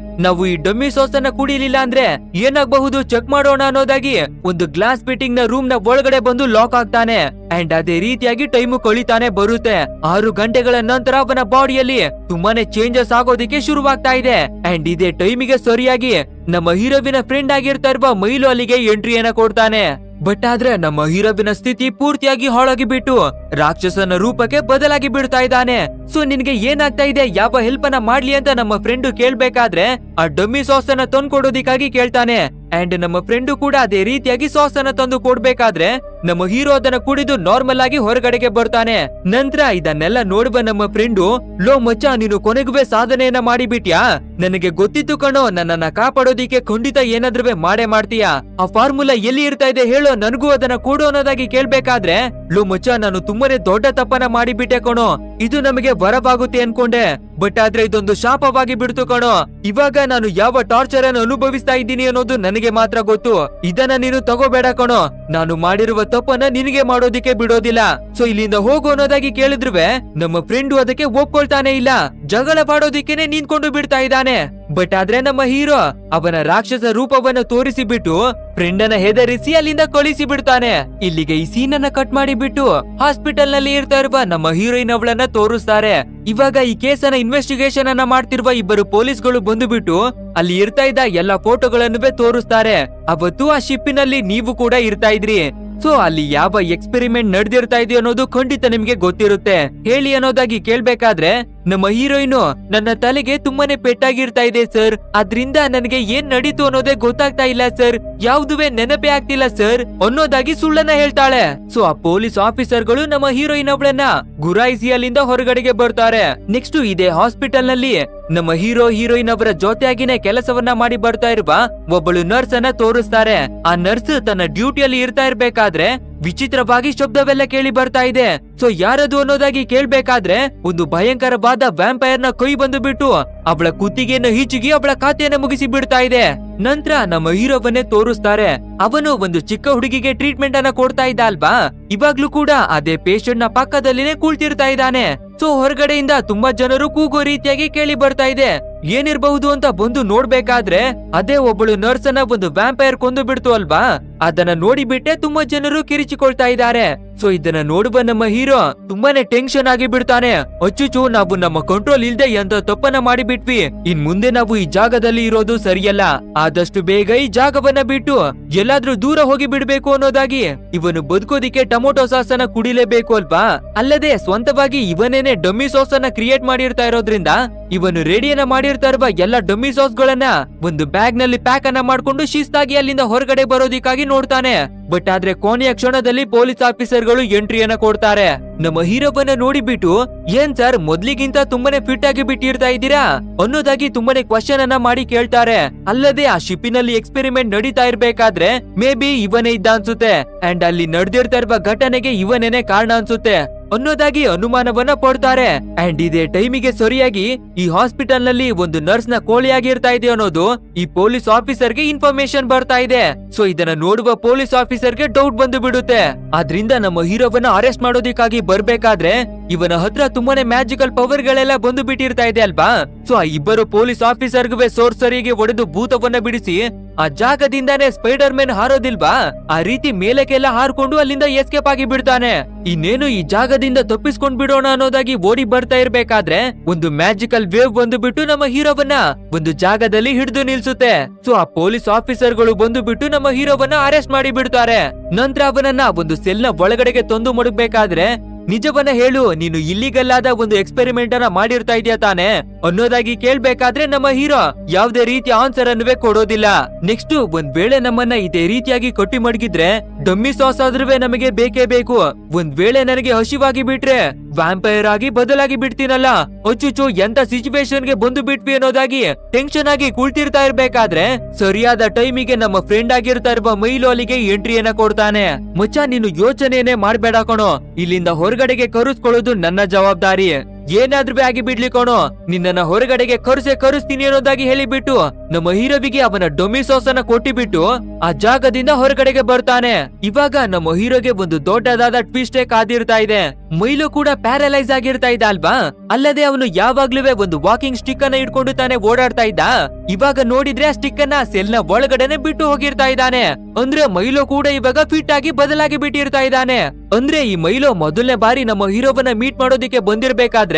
ನಾವು ಈ ಡಮ್ಮಿ ಸಾಸ್ ಅನ್ನ ಕುಡಿಲಿಲ್ಲ ಅಂದ್ರೆ ಏನಾಗಬಹುದು ಚೆಕ್ ಮಾಡೋಣ ಅನ್ನೋದಾಗಿ ಒಂದು ಗ್ಲಾಸ್ ಫಿಟ್ಟಿಂಗ್ ನ ರೂಮ್ ನ ಒಳಗಡೆ ಬಂದು ಲಾಕ್ ಆಗ್ತಾನೆ. ಅಂಡ್ ಅದೇ ರೀತಿಯಾಗಿ ಟೈಮು ಕಳೀತಾನೆ ಬರುತ್ತೆ. 6 ಗಂಟೆಗಳ ನಂತರ ಅವನ ಬಾಡಿಯಲ್ಲಿ ತುಂಬಾನೇ ಚೇಂಜಸ್ ಆಗೋದಿಕ್ಕೆ ಶುರುವಾಗ್ತಾ ಇದೆ. ಅಂಡ್ ಇದೇ ಟೈಮಿಗೆ ಸರಿಯಾಗಿ ನಮ್ಮ ಹೀರೋವಿನ ಫ್ರೆಂಡ್ ಆಗಿರ್ತಾ ಇರುವ ಮೈಲು ಅಲ್ಲಿಗೆ ಎಂಟ್ರಿಯನ್ನ ಕೊಡ್ತಾನೆ. ಬಟ್ ಆದ್ರೆ ನಮ್ಮ ಹೀರೋವಿನ ಸ್ಥಿತಿ ಪೂರ್ತಿಯಾಗಿ ಹಾಳಾಗಿ ಬಿಟ್ಟು ರಾಕ್ಷಸನ ರೂಪಕ್ಕೆ ಬದಲಾಗಿ ಬಿಡ್ತಾ ಇದ್ದಾನೆ. ಸೊ ನಿನ್ಗೆ ಏನಾಗ್ತಾ ಇದೆ, ಯಾವ ಹೆಲ್ಪ್ ಅನ್ನ ಮಾಡ್ಲಿ ಅಂತ ನಮ್ಮ ಫ್ರೆಂಡ್ ಕೇಳ್ಬೇಕಾದ್ರೆ ಆ ಡಮ್ಮಿ ಸಾಸ್ ಅನ್ನ ತಂದು ಕೊಡೋದಿಕ್ಕಾಗಿ ಕೇಳ್ತಾನೆ. ಅಂಡ್ ನಮ್ಮ ಫ್ರೆಂಡು ಕೂಡ ಅದೇ ರೀತಿಯಾಗಿ ಸಾಸ್ ಅನ್ನ ತಂದು ಕೊಡ್ಬೇಕಾದ್ರೆ ನಮ್ಮ ಹೀರೋ ಅದನ್ನ ಕುಡಿದು ನಾರ್ಮಲ್ ಆಗಿ ಹೊರಗಡೆಗೆ ಬರ್ತಾನೆ. ನಂತರ ಇದನ್ನೆಲ್ಲ ನೋಡುವ ನಮ್ಮ ಫ್ರೆಂಡು, ಲೋ ಮಚ್ಚ ನೀನು ಕೊನೆಗುವೆ ಸಾಧನೆಯನ್ನ ಮಾಡಿಬಿಟ್ಯಾ, ನನಗೆ ಗೊತ್ತಿತ್ತು ಕಣೋ ನನ್ನನ್ನ ಕಾಪಾಡೋದಿಕ್ಕೆ ಖಂಡಿತ ಏನಾದ್ರೂ ಮಾಡೇ ಮಾಡ್ತೀಯಾ, ಆ ಫಾರ್ಮುಲಾ ಎಲ್ಲಿ ಇರ್ತಾ ಇದೆ ಹೇಳೋ, ನನಗೂ ಅದನ್ನ ಕೊಡು ಅನ್ನೋದಾಗಿ ಕೇಳ್ಬೇಕಾದ್ರೆ, ಲೋ ಮಚ್ಚ ನಾನು ತುಂಬಾನೇ ದೊಡ್ಡ ತಪ್ಪನ ಮಾಡಿಬಿಟ್ಟೆ ಕಣೋ, ಇದು ನಮಗೆ ವರವಾಗುತ್ತೆ ಅನ್ಕೊಂಡೆ, ಬಟ್ ಆದ್ರೆ ಇದೊಂದು ಶಾಪವಾಗಿ ಬಿಡ್ತು ಕಣೋ, ಇವಾಗ ನಾನು ಯಾವ ಟಾರ್ಚರ್ ಅನ್ನು ಅನುಭವಿಸ್ತಾ ಇದ್ದೀನಿ ಅನ್ನೋದು ನನಗೆ ಮಾತ್ರ ಗೊತ್ತು, ಇದನ್ನ ನೀನು ತಗೋಬೇಡ ಕಣೋ, ನಾನು ಮಾಡಿರುವ ತಪ್ಪನ್ನ ನಿನಗೆ ಮಾಡೋದಿಕ್ಕೆ ಬಿಡೋದಿಲ್ಲ, ಸೊ ಇಲ್ಲಿಂದ ಹೋಗು ಅನ್ನೋದಾಗಿ ಕೇಳಿದ್ರುವೆ ನಮ್ಮ ಫ್ರೆಂಡು ಅದಕ್ಕೆ ಒಪ್ಕೊಳ್ತಾನೆ ಇಲ್ಲ, ಜಗಳ ಮಾಡೋದಿಕ್ಕೇನೆ ನಿಂತ್ಕೊಂಡು ಬಿಡ್ತಾ ಇದ್ದಾನೆ. ಬಟ್ ಆದ್ರೆ ನಮ್ಮ ಹೀರೋ ಅವನ ರಾಕ್ಷಸ ರೂಪವನ್ನು ತೋರಿಸಿ ಬಿಟ್ಟು ಫ್ರೆಂಡ್ ಅನ್ನ ಹೆದರಿಸಿ ಅಲ್ಲಿಂದ ಕಳಿಸಿ ಬಿಡ್ತಾನೆ. ಇಲ್ಲಿಗೆ ಈ ಸೀನ್ ಅನ್ನ ಕಟ್ ಮಾಡಿ ಬಿಟ್ಟು ಹಾಸ್ಪಿಟಲ್ ನಲ್ಲಿ ಇರ್ತಾ ಇರುವ ನಮ್ಮ ಹೀರೋಯಿನ್ ಅವಳನ್ನ ತೋರಿಸ್ತಾರೆ. ಇವಾಗ ಈ ಕೇಸನ್ನ ಇನ್ವೆಸ್ಟಿಗೇಷನ್ ಅನ್ನ ಮಾಡ್ತಿರುವ ಇಬ್ಬರು ಪೊಲೀಸ್ಗಳು ಬಂದುಬಿಟ್ಟು ಅಲ್ಲಿ ಇರ್ತಾ ಇದ್ದ ಎಲ್ಲಾ ಫೋಟೋಗಳನ್ನು ತೋರಿಸ್ತಾರೆ. ಅವತ್ತು ಆ ಶಿಪ್ಪಿನಲ್ಲಿ ನೀವು ಕೂಡ ಇರ್ತಾ ಇದ್ರಿ, ಸೊ ಅಲ್ಲಿ ಯಾವ ಎಕ್ಸ್ಪೆರಿಮೆಂಟ್ ನಡೆದಿರ್ತಾ ಇದೆಯೋ ಅನ್ನೋದು ಖಂಡಿತ ನಿಮ್ಗೆ ಗೊತ್ತಿರುತ್ತೆ, ಹೇಳಿ ಅನ್ನೋದಾಗಿ ಕೇಳ್ಬೇಕಾದ್ರೆ ನಮ್ಮ ಹೀರೋಯಿನ್ ನನ್ನ ತಲೆಗೆ ತುಂಬಾನೇ ಪೆಟ್ಟಾಗಿರ್ತಾ ಇದೆ ಸರ್, ಅದ್ರಿಂದ ನನಗೆ ಏನ್ ನಡೀತು ಅನ್ನೋದೇ ಗೊತ್ತಾಗ್ತಾ ಇಲ್ಲ ಸರ್, ಯಾವುದುವೇ ನೆನಪೇ ಆಗ್ತಿಲ್ಲ ಸರ್ ಅನ್ನೋದಾಗಿ ಸುಳ್ಳನ್ನ ಹೇಳ್ತಾಳೆ. ಸೊ ಆ ಪೊಲೀಸ್ ಆಫೀಸರ್ಗಳು ನಮ್ಮ ಹೀರೋಯಿನ್ ಅವಳನ್ನ ಗುರಾಯಿಸಿ ಅಲ್ಲಿಂದ ಹೊರಗಡೆಗೆ ಬರ್ತಾರೆ. ನೆಕ್ಸ್ಟ್ ಇದೇ ಹಾಸ್ಪಿಟಲ್ ನಲ್ಲಿ ನಮ್ಮ ಹೀರೋಯಿನ್ ಅವರ ಜೊತೆಯಾಗಿನೇ ಕೆಲಸವನ್ನ ಮಾಡಿ ಬರ್ತಾ ಇರುವ ಒಬ್ಬಳು ನರ್ಸ್ ಅನ್ನ ತೋರಿಸ್ತಾರೆ. ಆ ನರ್ಸ್ ತನ್ನ ಡ್ಯೂಟಿಯಲ್ಲಿ ಇರ್ತಾ ಇರ್ಬೇಕಾದ್ರೆ ವಿಚಿತ್ರವಾಗಿ ಶಬ್ದವೆಲ್ಲ ಕೇಳಿ ಬರ್ತಾ ಇದೆ. ಸೊ ಯಾರದು ಅನ್ನೋದಾಗಿ ಕೇಳ್ಬೇಕಾದ್ರೆ ಒಂದು ಭಯಂಕರವಾದ ವ್ಯಾಂಪೈರ್ ನ ಕೈ ಬಂದು ಬಿಟ್ಟು ಅವಳ ಕುತ್ತಿಗೆಯನ್ನು ಹಿಚ್ಚಿಗಿ ಅವಳ ಖಾತೆಯನ್ನ ಮುಗಿಸಿ ಬಿಡ್ತಾ ಇದೆ. ನಂತರ ನಮ್ಮ ಹೀರೋವನ್ನೇ ತೋರಿಸ್ತಾರೆ. ಅವನು ಒಂದು ಚಿಕ್ಕ ಹುಡುಗಿಗೆ ಟ್ರೀಟ್ಮೆಂಟ್ ಅನ್ನ ಕೊಡ್ತಾ ಇದ್ದ ಅಲ್ವಾ, ಇವಾಗ್ಲೂ ಕೂಡ ಅದೇ ಪೇಷಂಟ್ ನ ಪಕ್ಕದಲ್ಲಿನೇ ಕೂಳ್ತಿರ್ತಾ ಇದ್ದಾನೆ. ಸೊ ಹೊರಗಡೆಯಿಂದ ತುಂಬಾ ಜನರು ಕೂಗೋ ರೀತಿಯಾಗಿ ಕೇಳಿ ಬರ್ತಾ ಇದೆ. ಏನಿರಬಹುದು ಅಂತ ಬಂದು ನೋಡ್ಬೇಕಾದ್ರೆ ಅದೇ ಒಬ್ಬಳು ನರ್ಸ್ ಅನ್ನ ಒಂದು ವ್ಯಾಂಪೈರ್ ಕೊಂದು ಬಿಡ್ತು ಅಲ್ವಾ, ಅದನ್ನ ನೋಡಿಬಿಟ್ಟೆ ತುಂಬಾ ಜನರು ಕಿರಿಚಿಕೊಳ್ತಾ ಇದ್ದಾರೆ. ಸೊ ಇದನ್ನ ನೋಡುವ ನಮ್ಮ ಹೀರೋ ತುಂಬಾನೇ ಟೆನ್ಷನ್ ಆಗಿ ಬಿಡ್ತಾನೆ. ಅಚ್ಚುಚು ನಾವು ನಮ್ಮ ಕಂಟ್ರೋಲ್ ಇಲ್ದೆ ಎಂತ ತಪ್ಪನ್ನ ಮಾಡಿಬಿಟ್ವಿ, ಇನ್ ಮುಂದೆ ನಾವು ಈ ಜಾಗದಲ್ಲಿ ಇರೋದು ಸರಿಯಲ್ಲ, ಆದಷ್ಟು ಬೇಗ ಈ ಜಾಗವನ್ನ ಬಿಟ್ಟು ಎಲ್ಲಾದ್ರೂ ದೂರ ಹೋಗಿ ಬಿಡ್ಬೇಕು ಅನ್ನೋದಾಗಿ. ಇವನು ಬದುಕೋದಿಕ್ಕೆ ಟೊಮೊಟೊ ಸಾಸ್ ಅನ್ನ ಕುಡಿಲೇಬೇಕು ಅಲ್ವಾ, ಅಲ್ಲದೆ ಸ್ವಂತವಾಗಿ ಇವನೇನೆ ಡಮ್ಮಿ ಸಾಸ್ ಅನ್ನ ಕ್ರಿಯೇಟ್ ಮಾಡಿರ್ತಾ ಇರೋದ್ರಿಂದ ಇವನು ರೆಡಿಯನ್ನ ಮಾಡಿರ್ತಾ ಇರುವ ಎಲ್ಲ ಡಮ್ಮಿ ಸಾಸ್ ಗಳನ್ನ ಒಂದು ಬ್ಯಾಗ್ ನಲ್ಲಿ ಪ್ಯಾಕ್ ಅನ್ನ ಮಾಡ್ಕೊಂಡು ಶಿಸ್ತಾಗಿ ಅಲ್ಲಿಂದ ಹೊರಗಡೆ ಬರೋದಿಕ್ಕಾಗಿ ನೋಡ್ತಾನೆ. ಬಟ್ ಆದ್ರೆ ಕೊನೆಯ ಕ್ಷಣದಲ್ಲಿ ಪೊಲೀಸ್ ಆಫೀಸರ್ಗಳು ಎಂಟ್ರಿಯನ್ನ ಕೊಡ್ತಾರೆ. ನಮ್ಮ ಹೀರೋವನ್ನ ನೋಡಿಬಿಟ್ಟು ಏನ್ ಸರ್ ಮೊದ್ಲಿಗಿಂತ ತುಂಬಾನೇ ಫಿಟ್ ಆಗಿ ಬಿಟ್ಟಿರ್ತಾ ಇದ್ದೀರಾ ಅನ್ನೋದಾಗಿ ತುಂಬಾನೇ ಕ್ವಶನ್ ಅನ್ನ ಮಾಡಿ ಕೇಳ್ತಾರೆ. ಅಲ್ಲದೆ ಆ ಶಿಪ್ಪಿನಲ್ಲಿ ಎಕ್ಸ್ಪೆರಿಮೆಂಟ್ ನಡೀತಾ ಇರ್ಬೇಕಾದ್ರೆ ಮೇ ಬಿ ಇವನೇ ಇದ್ದ ಅನ್ಸುತ್ತೆ, ಅಂಡ್ ಅಲ್ಲಿ ನಡೆದಿರ್ತಾ ಇರುವ ಘಟನೆಗೆ ಇವನೇನೆ ಕಾರಣ ಅನ್ಸುತ್ತೆ ಅನ್ನೋದಾಗಿ ಅನುಮಾನವನ್ನ ಪಡ್ತಾರೆ. ಅಂಡ್ ಇದೇ ಟೈಮಿಗೆ ಸರಿಯಾಗಿ ಈ ಹಾಸ್ಪಿಟಲ್ ನಲ್ಲಿ ಒಂದು ನರ್ಸ್ ನ ಕೋಳಿಯಾಗಿರ್ತಾ ಇದೆ ಅನ್ನೋದು ಈ ಪೊಲೀಸ್ ಆಫೀಸರ್ಗೆ ಇನ್ಫಾರ್ಮೇಶನ್ ಬರ್ತಾ ಇದೆ. ಸೊ ಇದನ್ನ ನೋಡುವ ಪೊಲೀಸ್ ಆಫೀಸರ್ಗೆ ಡೌಟ್ ಬಂದು ಬಿಡುತ್ತೆ. ಆದ್ರಿಂದ ನಮ್ಮ ಹೀರೋವನ್ನ ಅರೆಸ್ಟ್ ಮಾಡೋದಿಕ್ಕಾಗಿ ಬರ್ಬೇಕಾದ್ರೆ ಇವನ ಹತ್ರ ತುಂಬಾನೇ ಮ್ಯಾಜಿಕಲ್ ಪವರ್ ಗಳೆಲ್ಲ ಬಂದು ಬಿಟ್ಟಿರ್ತಾ ಇದೆ ಅಲ್ವಾ. ಸೊ ಆ ಇಬ್ಬರು ಪೊಲೀಸ್ ಆಫೀಸರ್ಗೆ ಸೋರ್ಸರಿಗೆ ಹೊಡೆದು ಭೂತವನ್ನ ಬಿಡಿಸಿ ಆ ಜಾಗದಿಂದಾನೇ ಸ್ಪೈಡರ್ ಮ್ಯಾನ್ ಹಾರೋದಿಲ್ವಾ, ಆ ರೀತಿ ಮೇಲಕ್ಕೆಲ್ಲ ಹಾರ್ಕೊಂಡು ಅಲ್ಲಿಂದ ಎಸ್ಕೇಪ್ ಆಗಿ ಬಿಡ್ತಾನೆ. ಇನ್ನೇನು ಈ ಜಾಗದಿಂದ ತಪ್ಪಿಸ್ಕೊಂಡ್ ಬಿಡೋಣ ಅನ್ನೋದಾಗಿ ಓಡಿ ಬರ್ತಾ ಇರ್ಬೇಕಾದ್ರೆ ಒಂದು ಮ್ಯಾಜಿಕಲ್ ವೇವ್ ಬಂದು ಬಿಟ್ಟು ನಮ್ಮ ಹೀರೋವನ್ನ ಒಂದು ಜಾಗದಲ್ಲಿ ಹಿಡಿದು ನಿಲ್ಸುತ್ತೆ. ಸೊ ಆ ಪೊಲೀಸ್ ಆಫೀಸರ್ಗಳು ಬಂದು ಬಿಟ್ಟು ನಮ್ಮ ಹೀರೋವನ್ನ ಅರೆಸ್ಟ್ ಮಾಡಿ ಬಿಡ್ತಾರೆ. ನಂತರ ಅವನನ್ನ ಒಂದು ಸೆಲ್ ನ ಒಳಗಡೆಗೆ ತಂದು ಮಡಗಬೇಕಾದ್ರೆ ನಿಜವನ್ನ ಹೇಳು, ನೀನು ಇಲ್ಲಿಗಲ್ ಆದ ಒಂದು ಎಕ್ಸ್ಪೆರಿಮೆಂಟ್ ಅನ್ನ ಮಾಡಿರ್ತಾ ಇದೆಯಾ ತಾನೆ ಅನ್ನೋದಾಗಿ ಕೇಳ್ಬೇಕಾದ್ರೆ ನಮ್ಮ ಹೀರೋ ಯಾವುದೇ ರೀತಿಯ ಆನ್ಸರ್ ಅನ್ನುವೇ ಕೊಡೋದಿಲ್ಲ. ನೆಕ್ಸ್ಟ್ ಒಂದ್ ವೇಳೆ ನಮ್ಮನ್ನ ಇದೇ ರೀತಿಯಾಗಿ ಕಟ್ಟಿ ಮಡಗಿದ್ರೆ ಡಮ್ಮಿ ಸಾಸ್ ಆದ್ರೂ ನಮಗೆ ಬೇಕೇ ಬೇಕು, ಒಂದ್ ವೇಳೆ ನನಗೆ ಹಸಿವಾಗಿ ಬಿಟ್ರೆ ವ್ಯಾಂಪೈರ್ ಆಗಿ ಬದಲಾಗಿ ಬಿಡ್ತೀನಲ್ಲ, ಅಚ್ಚುಚು ಎಂತ ಸಿಚುವೇಶನ್ ಗೆ ಬಂದು ಬಿಟ್ವಿ ಅನ್ನೋದಾಗಿ ಟೆನ್ಷನ್ ಆಗಿ ಕುಳ್ತಿರ್ತಾ ಇರ್ಬೇಕಾದ್ರೆ ಸರಿಯಾದ ಟೈಮಿಗೆ ನಮ್ಮ ಫ್ರೆಂಡ್ ಆಗಿರ್ತಾ ಇರುವ ಮೈಲು ಅಲ್ಲಿಗೆ ಎಂಟ್ರಿಯನ್ನ ಕೊಡ್ತಾನೆ. ಮಚ್ಚ ನೀನು ಯೋಚನೆಯೇ ಮಾಡ್ಬೇಡ ಕಣೋ, ಇಲ್ಲಿಂದ ಹೊರಗಡೆಗೆ ಕರೆಸ್ಕೊಳ್ಳೋದು ನನ್ನ ಜವಾಬ್ದಾರಿ, ಏನಾದ್ರೂ ಆಗಿ ಬಿಡ್ಲಿ ಕಣೋ, ನಿನ್ನನ್ನ ಹೊರಗಡೆಗೆ ಕರೆಸ್ತೀನಿ ಅನ್ನೋದಾಗಿ ಹೇಳಿಬಿಟ್ಟು ನಮ್ಮ ಹೀರೋವಿಗೆ ಅವನ ಡೊಮ್ಮಿ ಸಾಸ್ ಅನ್ನ ಕೊಟ್ಟಿಬಿಟ್ಟು ಆ ಜಾಗದಿಂದ ಹೊರಗಡೆಗೆ ಬರ್ತಾನೆ. ಇವಾಗ ನಮ್ಮ ಹೀರೋಗೆ ಒಂದು ದೊಡ್ಡದಾದ ಟ್ವಿಸ್ಟ್ ಕಾದಿರ್ತಾ ಇದೆ. ಮೈಲು ಕೂಡ ಪ್ಯಾರಲೈಸ್ ಆಗಿರ್ತಾ ಇದ್ದ ಅಲ್ವಾ, ಅಲ್ಲದೆ ಅವನು ಯಾವಾಗ್ಲೂ ಒಂದು ವಾಕಿಂಗ್ ಸ್ಟಿಕ್ ಅನ್ನ ಇಟ್ಕೊಂಡು ತಾನೆ ಓಡಾಡ್ತಾ ಇದ್ದ. ಇವಾಗ ನೋಡಿದ್ರೆ ಆ ಸ್ಟಿಕ್ ಅನ್ನ ಸೆಲ್ ನ ಒಳಗಡೆನೆ ಬಿಟ್ಟು ಹೋಗಿರ್ತಾ ಇದ್ದಾನೆ. ಅಂದ್ರೆ ಮೈಲು ಕೂಡ ಇವಾಗ ಫಿಟ್ ಆಗಿ ಬದಲಾಗಿ ಬಿಟ್ಟಿರ್ತಾ ಇದ್ದಾನೆ. ಅಂದ್ರೆ ಈ ಮೈಲು ಮೊದಲನೇ ಬಾರಿ ನಮ್ಮ ಹೀರೋವನ್ನ ಮೀಟ್ ಮಾಡೋದಿಕ್ಕೆ ಬಂದಿರ್ಬೇಕಾದ್ರೆ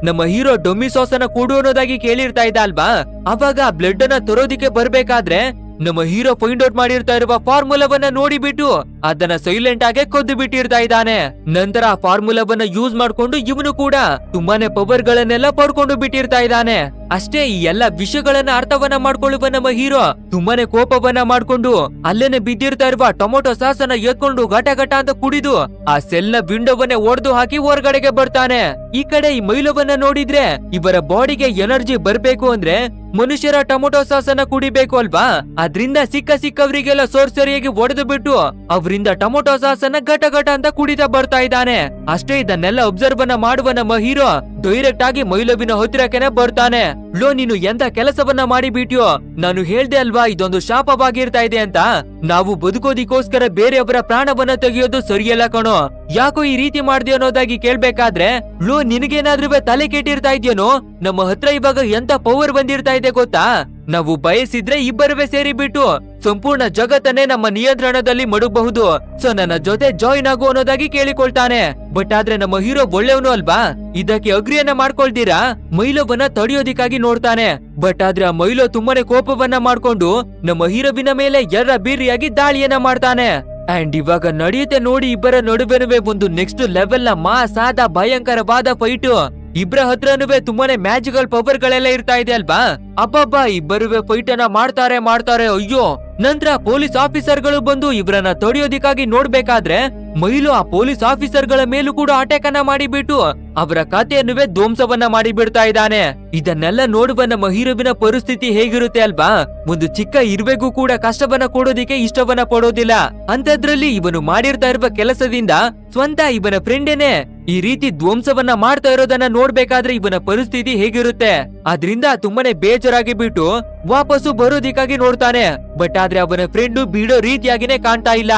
ನಮ್ಮ ಹೀರೋ ಡೊಮ್ಮಿ ಸಾಸ್ ಅನ್ನ ಕೊಡು ಅನ್ನೋದಾಗಿ ಕೇಳಿರ್ತಾ ಇದ್ದ ಅಲ್ವಾ. ಅವಾಗ ಬ್ಲಡ್ ಅನ್ನ ತರೋದಿಕ್ಕೆ ಬರ್ಬೇಕಾದ್ರೆ ನಮ್ಮ ಹೀರೋ ಫೈಂಡ್ ಔಟ್ ಮಾಡಿರ್ತಾ ಇರುವ ಫಾರ್ಮುಲಾವನ್ನ ನೋಡಿಬಿಟ್ಟು ಅದನ್ನ ಸೈಲೆಂಟ್ ಆಗಿ ಕೊದ್ದು ಬಿಟ್ಟಿರ್ತಾ ಇದ್ದಾನೆ. ನಂತರ ಆ ಫಾರ್ಮುಲಾವನ್ನ ಯೂಸ್ ಮಾಡ್ಕೊಂಡು ಇವನು ಕೂಡ ತುಂಬಾನೇ ಪವರ್ ಗಳನ್ನೆಲ್ಲ ಪಡ್ಕೊಂಡು ಬಿಟ್ಟಿರ್ತಾ ಇದ್ದಾನೆ. ಅಷ್ಟೇ ಈ ಎಲ್ಲಾ ವಿಷಯಗಳನ್ನ ಅರ್ಥವನ್ನ ಮಾಡ್ಕೊಳ್ಳುವ ನಮ್ಮ ಹೀರೋ ತುಂಬಾನೇ ಕೋಪವನ್ನ ಮಾಡ್ಕೊಂಡು ಅಲ್ಲೇನೆ ಬಿದ್ದಿರ್ತಾ ಇರುವ ಟೊಮೊಟೊ ಸಾಸನ್ನ ಎತ್ಕೊಂಡು ಘಟ ಘಟ ಅಂತ ಕುಡಿದು ಆ ಸೆಲ್ ನ ವಿಂಡೋವನ್ನೇ ಒಡೆದು ಹಾಕಿ ಹೊರಗಡೆಗೆ ಬರ್ತಾನೆ. ಈ ಕಡೆ ಈ ಮೈಲೋವನ್ನ ನೋಡಿದ್ರೆ ಇವರ ಬಾಡಿಗೆ ಎನರ್ಜಿ ಬರ್ಬೇಕು ಅಂದ್ರೆ ಮನುಷ್ಯರ ಟೊಮೊಟೊ ಸಾಸನ್ನ ಕುಡಿಬೇಕು ಅಲ್ವಾ, ಅದ್ರಿಂದ ಸಿಕ್ಕವರಿಗೆಲ್ಲ ಸರಿಯಾಗಿ ಒಡೆದು ಬಿಟ್ಟು ಅವರಿಂದ ಟೊಮೊಟೊ ಸಾಸನ್ನ ಘಟ ಘಟ ಅಂತ ಕುಡಿತಾ ಬರ್ತಾ ಇದ್ದಾನೆ. ಅಷ್ಟೇ ಇದನ್ನೆಲ್ಲ ಅಬ್ಸರ್ವ್ ಅನ್ನ ಮಾಡುವ ನಮ್ಮ ಹೀರೋ ಡೈರೆಕ್ಟ್ ಆಗಿ ಮೈಲೋವಿನ ಹತ್ತಿರಕ್ಕೆ ಬರ್ತಾನೆ. ಲೋ, ನೀನು ಎಂತ ಕೆಲಸವನ್ನ ಮಾಡಿಬಿಟ್ಯೋ, ನಾನು ಹೇಳ್ದೆ ಅಲ್ವಾ ಇದೊಂದು ಶಾಪವಾಗಿರ್ತಾ ಇದೆ ಅಂತ. ನಾವು ಬದುಕೋದಿಕ್ಕೋಸ್ಕರ ಬೇರೆಯವರ ಪ್ರಾಣವನ್ನ ತೆಗೆಯೋದು ಸರಿಯಲ್ಲ ಕಣೋ, ಯಾಕೋ ಈ ರೀತಿ ಮಾಡ್ದೆ ಅನ್ನೋದಾಗಿ ಕೇಳ್ಬೇಕಾದ್ರೆ, ಲೋ ನಿನಗೇನಾದ್ರೂ ತಲೆ ಕೆಟ್ಟಿರ್ತಾ ಇದ್ಯೇನೋ, ನಮ್ಮ ಹತ್ರ ಇವಾಗ ಎಂತ ಪವರ್ ಬಂದಿರ್ತಾ ಇದೆ ಗೊತ್ತಾ, ನಾವು ಬಯಸಿದ್ರೆ ಇಬ್ಬರವೇ ಸೇರಿ ಬಿಟ್ಟು ಸಂಪೂರ್ಣ ಜಗತ್ತನ್ನೇ ನಮ್ಮ ನಿಯಂತ್ರಣದಲ್ಲಿ ಮಾಡಬಹುದು. ಸೊ ನನ್ನ ಜೊತೆ ಜಾಯಿನ್ ಆಗು ಅನ್ನೋದಾಗಿ ಕೇಳಿಕೊಳ್ತಾನೆ. ಬಟ್ ಆದ್ರೆ ನಮ್ಮ ಹೀರೋ ಒಳ್ಳೆಯವನು ಅಲ್ವಾ, ಇದಕ್ಕೆ ಅಗ್ರಿಯನ್ನ ಮಾಡ್ಕೊಳ್ತೀರಾ ಮೈಲೋವನ್ನ ತಡೆಯೋದಿಕ್ಕಾಗಿ ನೋಡ್ತಾನೆ. ಬಟ್ ಆದ್ರೆ ಆ ಮೈಲೋ ತುಂಬಾನೇ ಕೋಪವನ್ನ ಮಾಡ್ಕೊಂಡು ನಮ್ಮ ಹೀರೋವಿನ ಮೇಲೆ ಎರ್ರ ಬೀರಿಯಾಗಿ ದಾಳಿಯನ್ನ ಮಾಡ್ತಾನೆ. ಅಂಡ್ ಇವಾಗ ನಡೆಯುತ್ತೆ ನೋಡಿ ಇಬ್ಬರ ನಡುವೆನುವೆ ಒಂದು ನೆಕ್ಸ್ಟ್ ಲೆವೆಲ್ ನ ಮಾಸಾದ ಭಯಂಕರವಾದ ಫೈಟ್. ಇಬ್ಬರ ಹತ್ರನುವೆ ತುಂಬಾನೇ ಮ್ಯಾಜಿಕಲ್ ಪವರ್ ಗಳೆಲ್ಲ ಇರ್ತಾ ಇದೆ ಅಲ್ವಾ. ಅಬ್ಬಬ್ಬಾ, ಇಬ್ಬರುವೆ ಫೈಟ್ ಅನ್ನ ಮಾಡ್ತಾರೆ. ಅಯ್ಯೋ, ನಂತರ ಪೊಲೀಸ್ ಆಫೀಸರ್ ಗಳು ಬಂದು ಇವರನ್ನ ತಡೆಯೋದಿಕ್ಕಾಗಿ ನೋಡ್ಬೇಕಾದ್ರೆ ಮೈಲು ಆ ಪೊಲೀಸ್ ಆಫೀಸರ್ ಗಳ ಮೇಲೂ ಕೂಡ ಅಟ್ಯಾಕ್ ಅನ್ನ ಮಾಡಿಬಿಟ್ಟು ಅವರ ಖಾತೆಯನ್ನುವೆ ಧ್ವಂಸವನ್ನ ಮಾಡಿ ಬಿಡ್ತಾ ಇದ್ದಾನೆ. ಇದನ್ನೆಲ್ಲ ನೋಡುವ ನಮ್ಮ ಹೀರೋವಿನ ಪರಿಸ್ಥಿತಿ ಹೇಗಿರುತ್ತೆ ಅಲ್ವಾ, ಒಂದು ಚಿಕ್ಕ ಇರುವೆಗೂ ಕೂಡ ಕಷ್ಟವನ್ನ ಕೊಡೋದಿಕ್ಕೆ ಇಷ್ಟವನ್ನ ಪಡೋದಿಲ್ಲ. ಅಂತದ್ರಲ್ಲಿ ಇವನು ಮಾಡಿರ್ತಾ ಇರುವ ಕೆಲಸದಿಂದ ಸ್ವಂತ ಇವನ ಫ್ರೆಂಡೇನೆ ಈ ರೀತಿ ಧ್ವಂಸವನ್ನ ಮಾಡ್ತಾ ಇರೋದನ್ನ ನೋಡ್ಬೇಕಾದ್ರೆ ಇವನ ಪರಿಸ್ಥಿತಿ ಹೇಗಿರುತ್ತೆ. ಅದ್ರಿಂದ ತುಂಬಾನೇ ಬೇಜಾರಾಗಿ ಬಿಟ್ಟು ವಾಪಸ್ಸು ಬರೋದಿಕ್ಕಾಗಿ ನೋಡ್ತಾನೆ. ಬಟ್ ಆದ್ರೆ ಅವನ ಫ್ರೆಂಡು ಬಿಡೋ ರೀತಿಯಾಗಿನೇ ಕಾಣ್ತಾ ಇಲ್ಲ.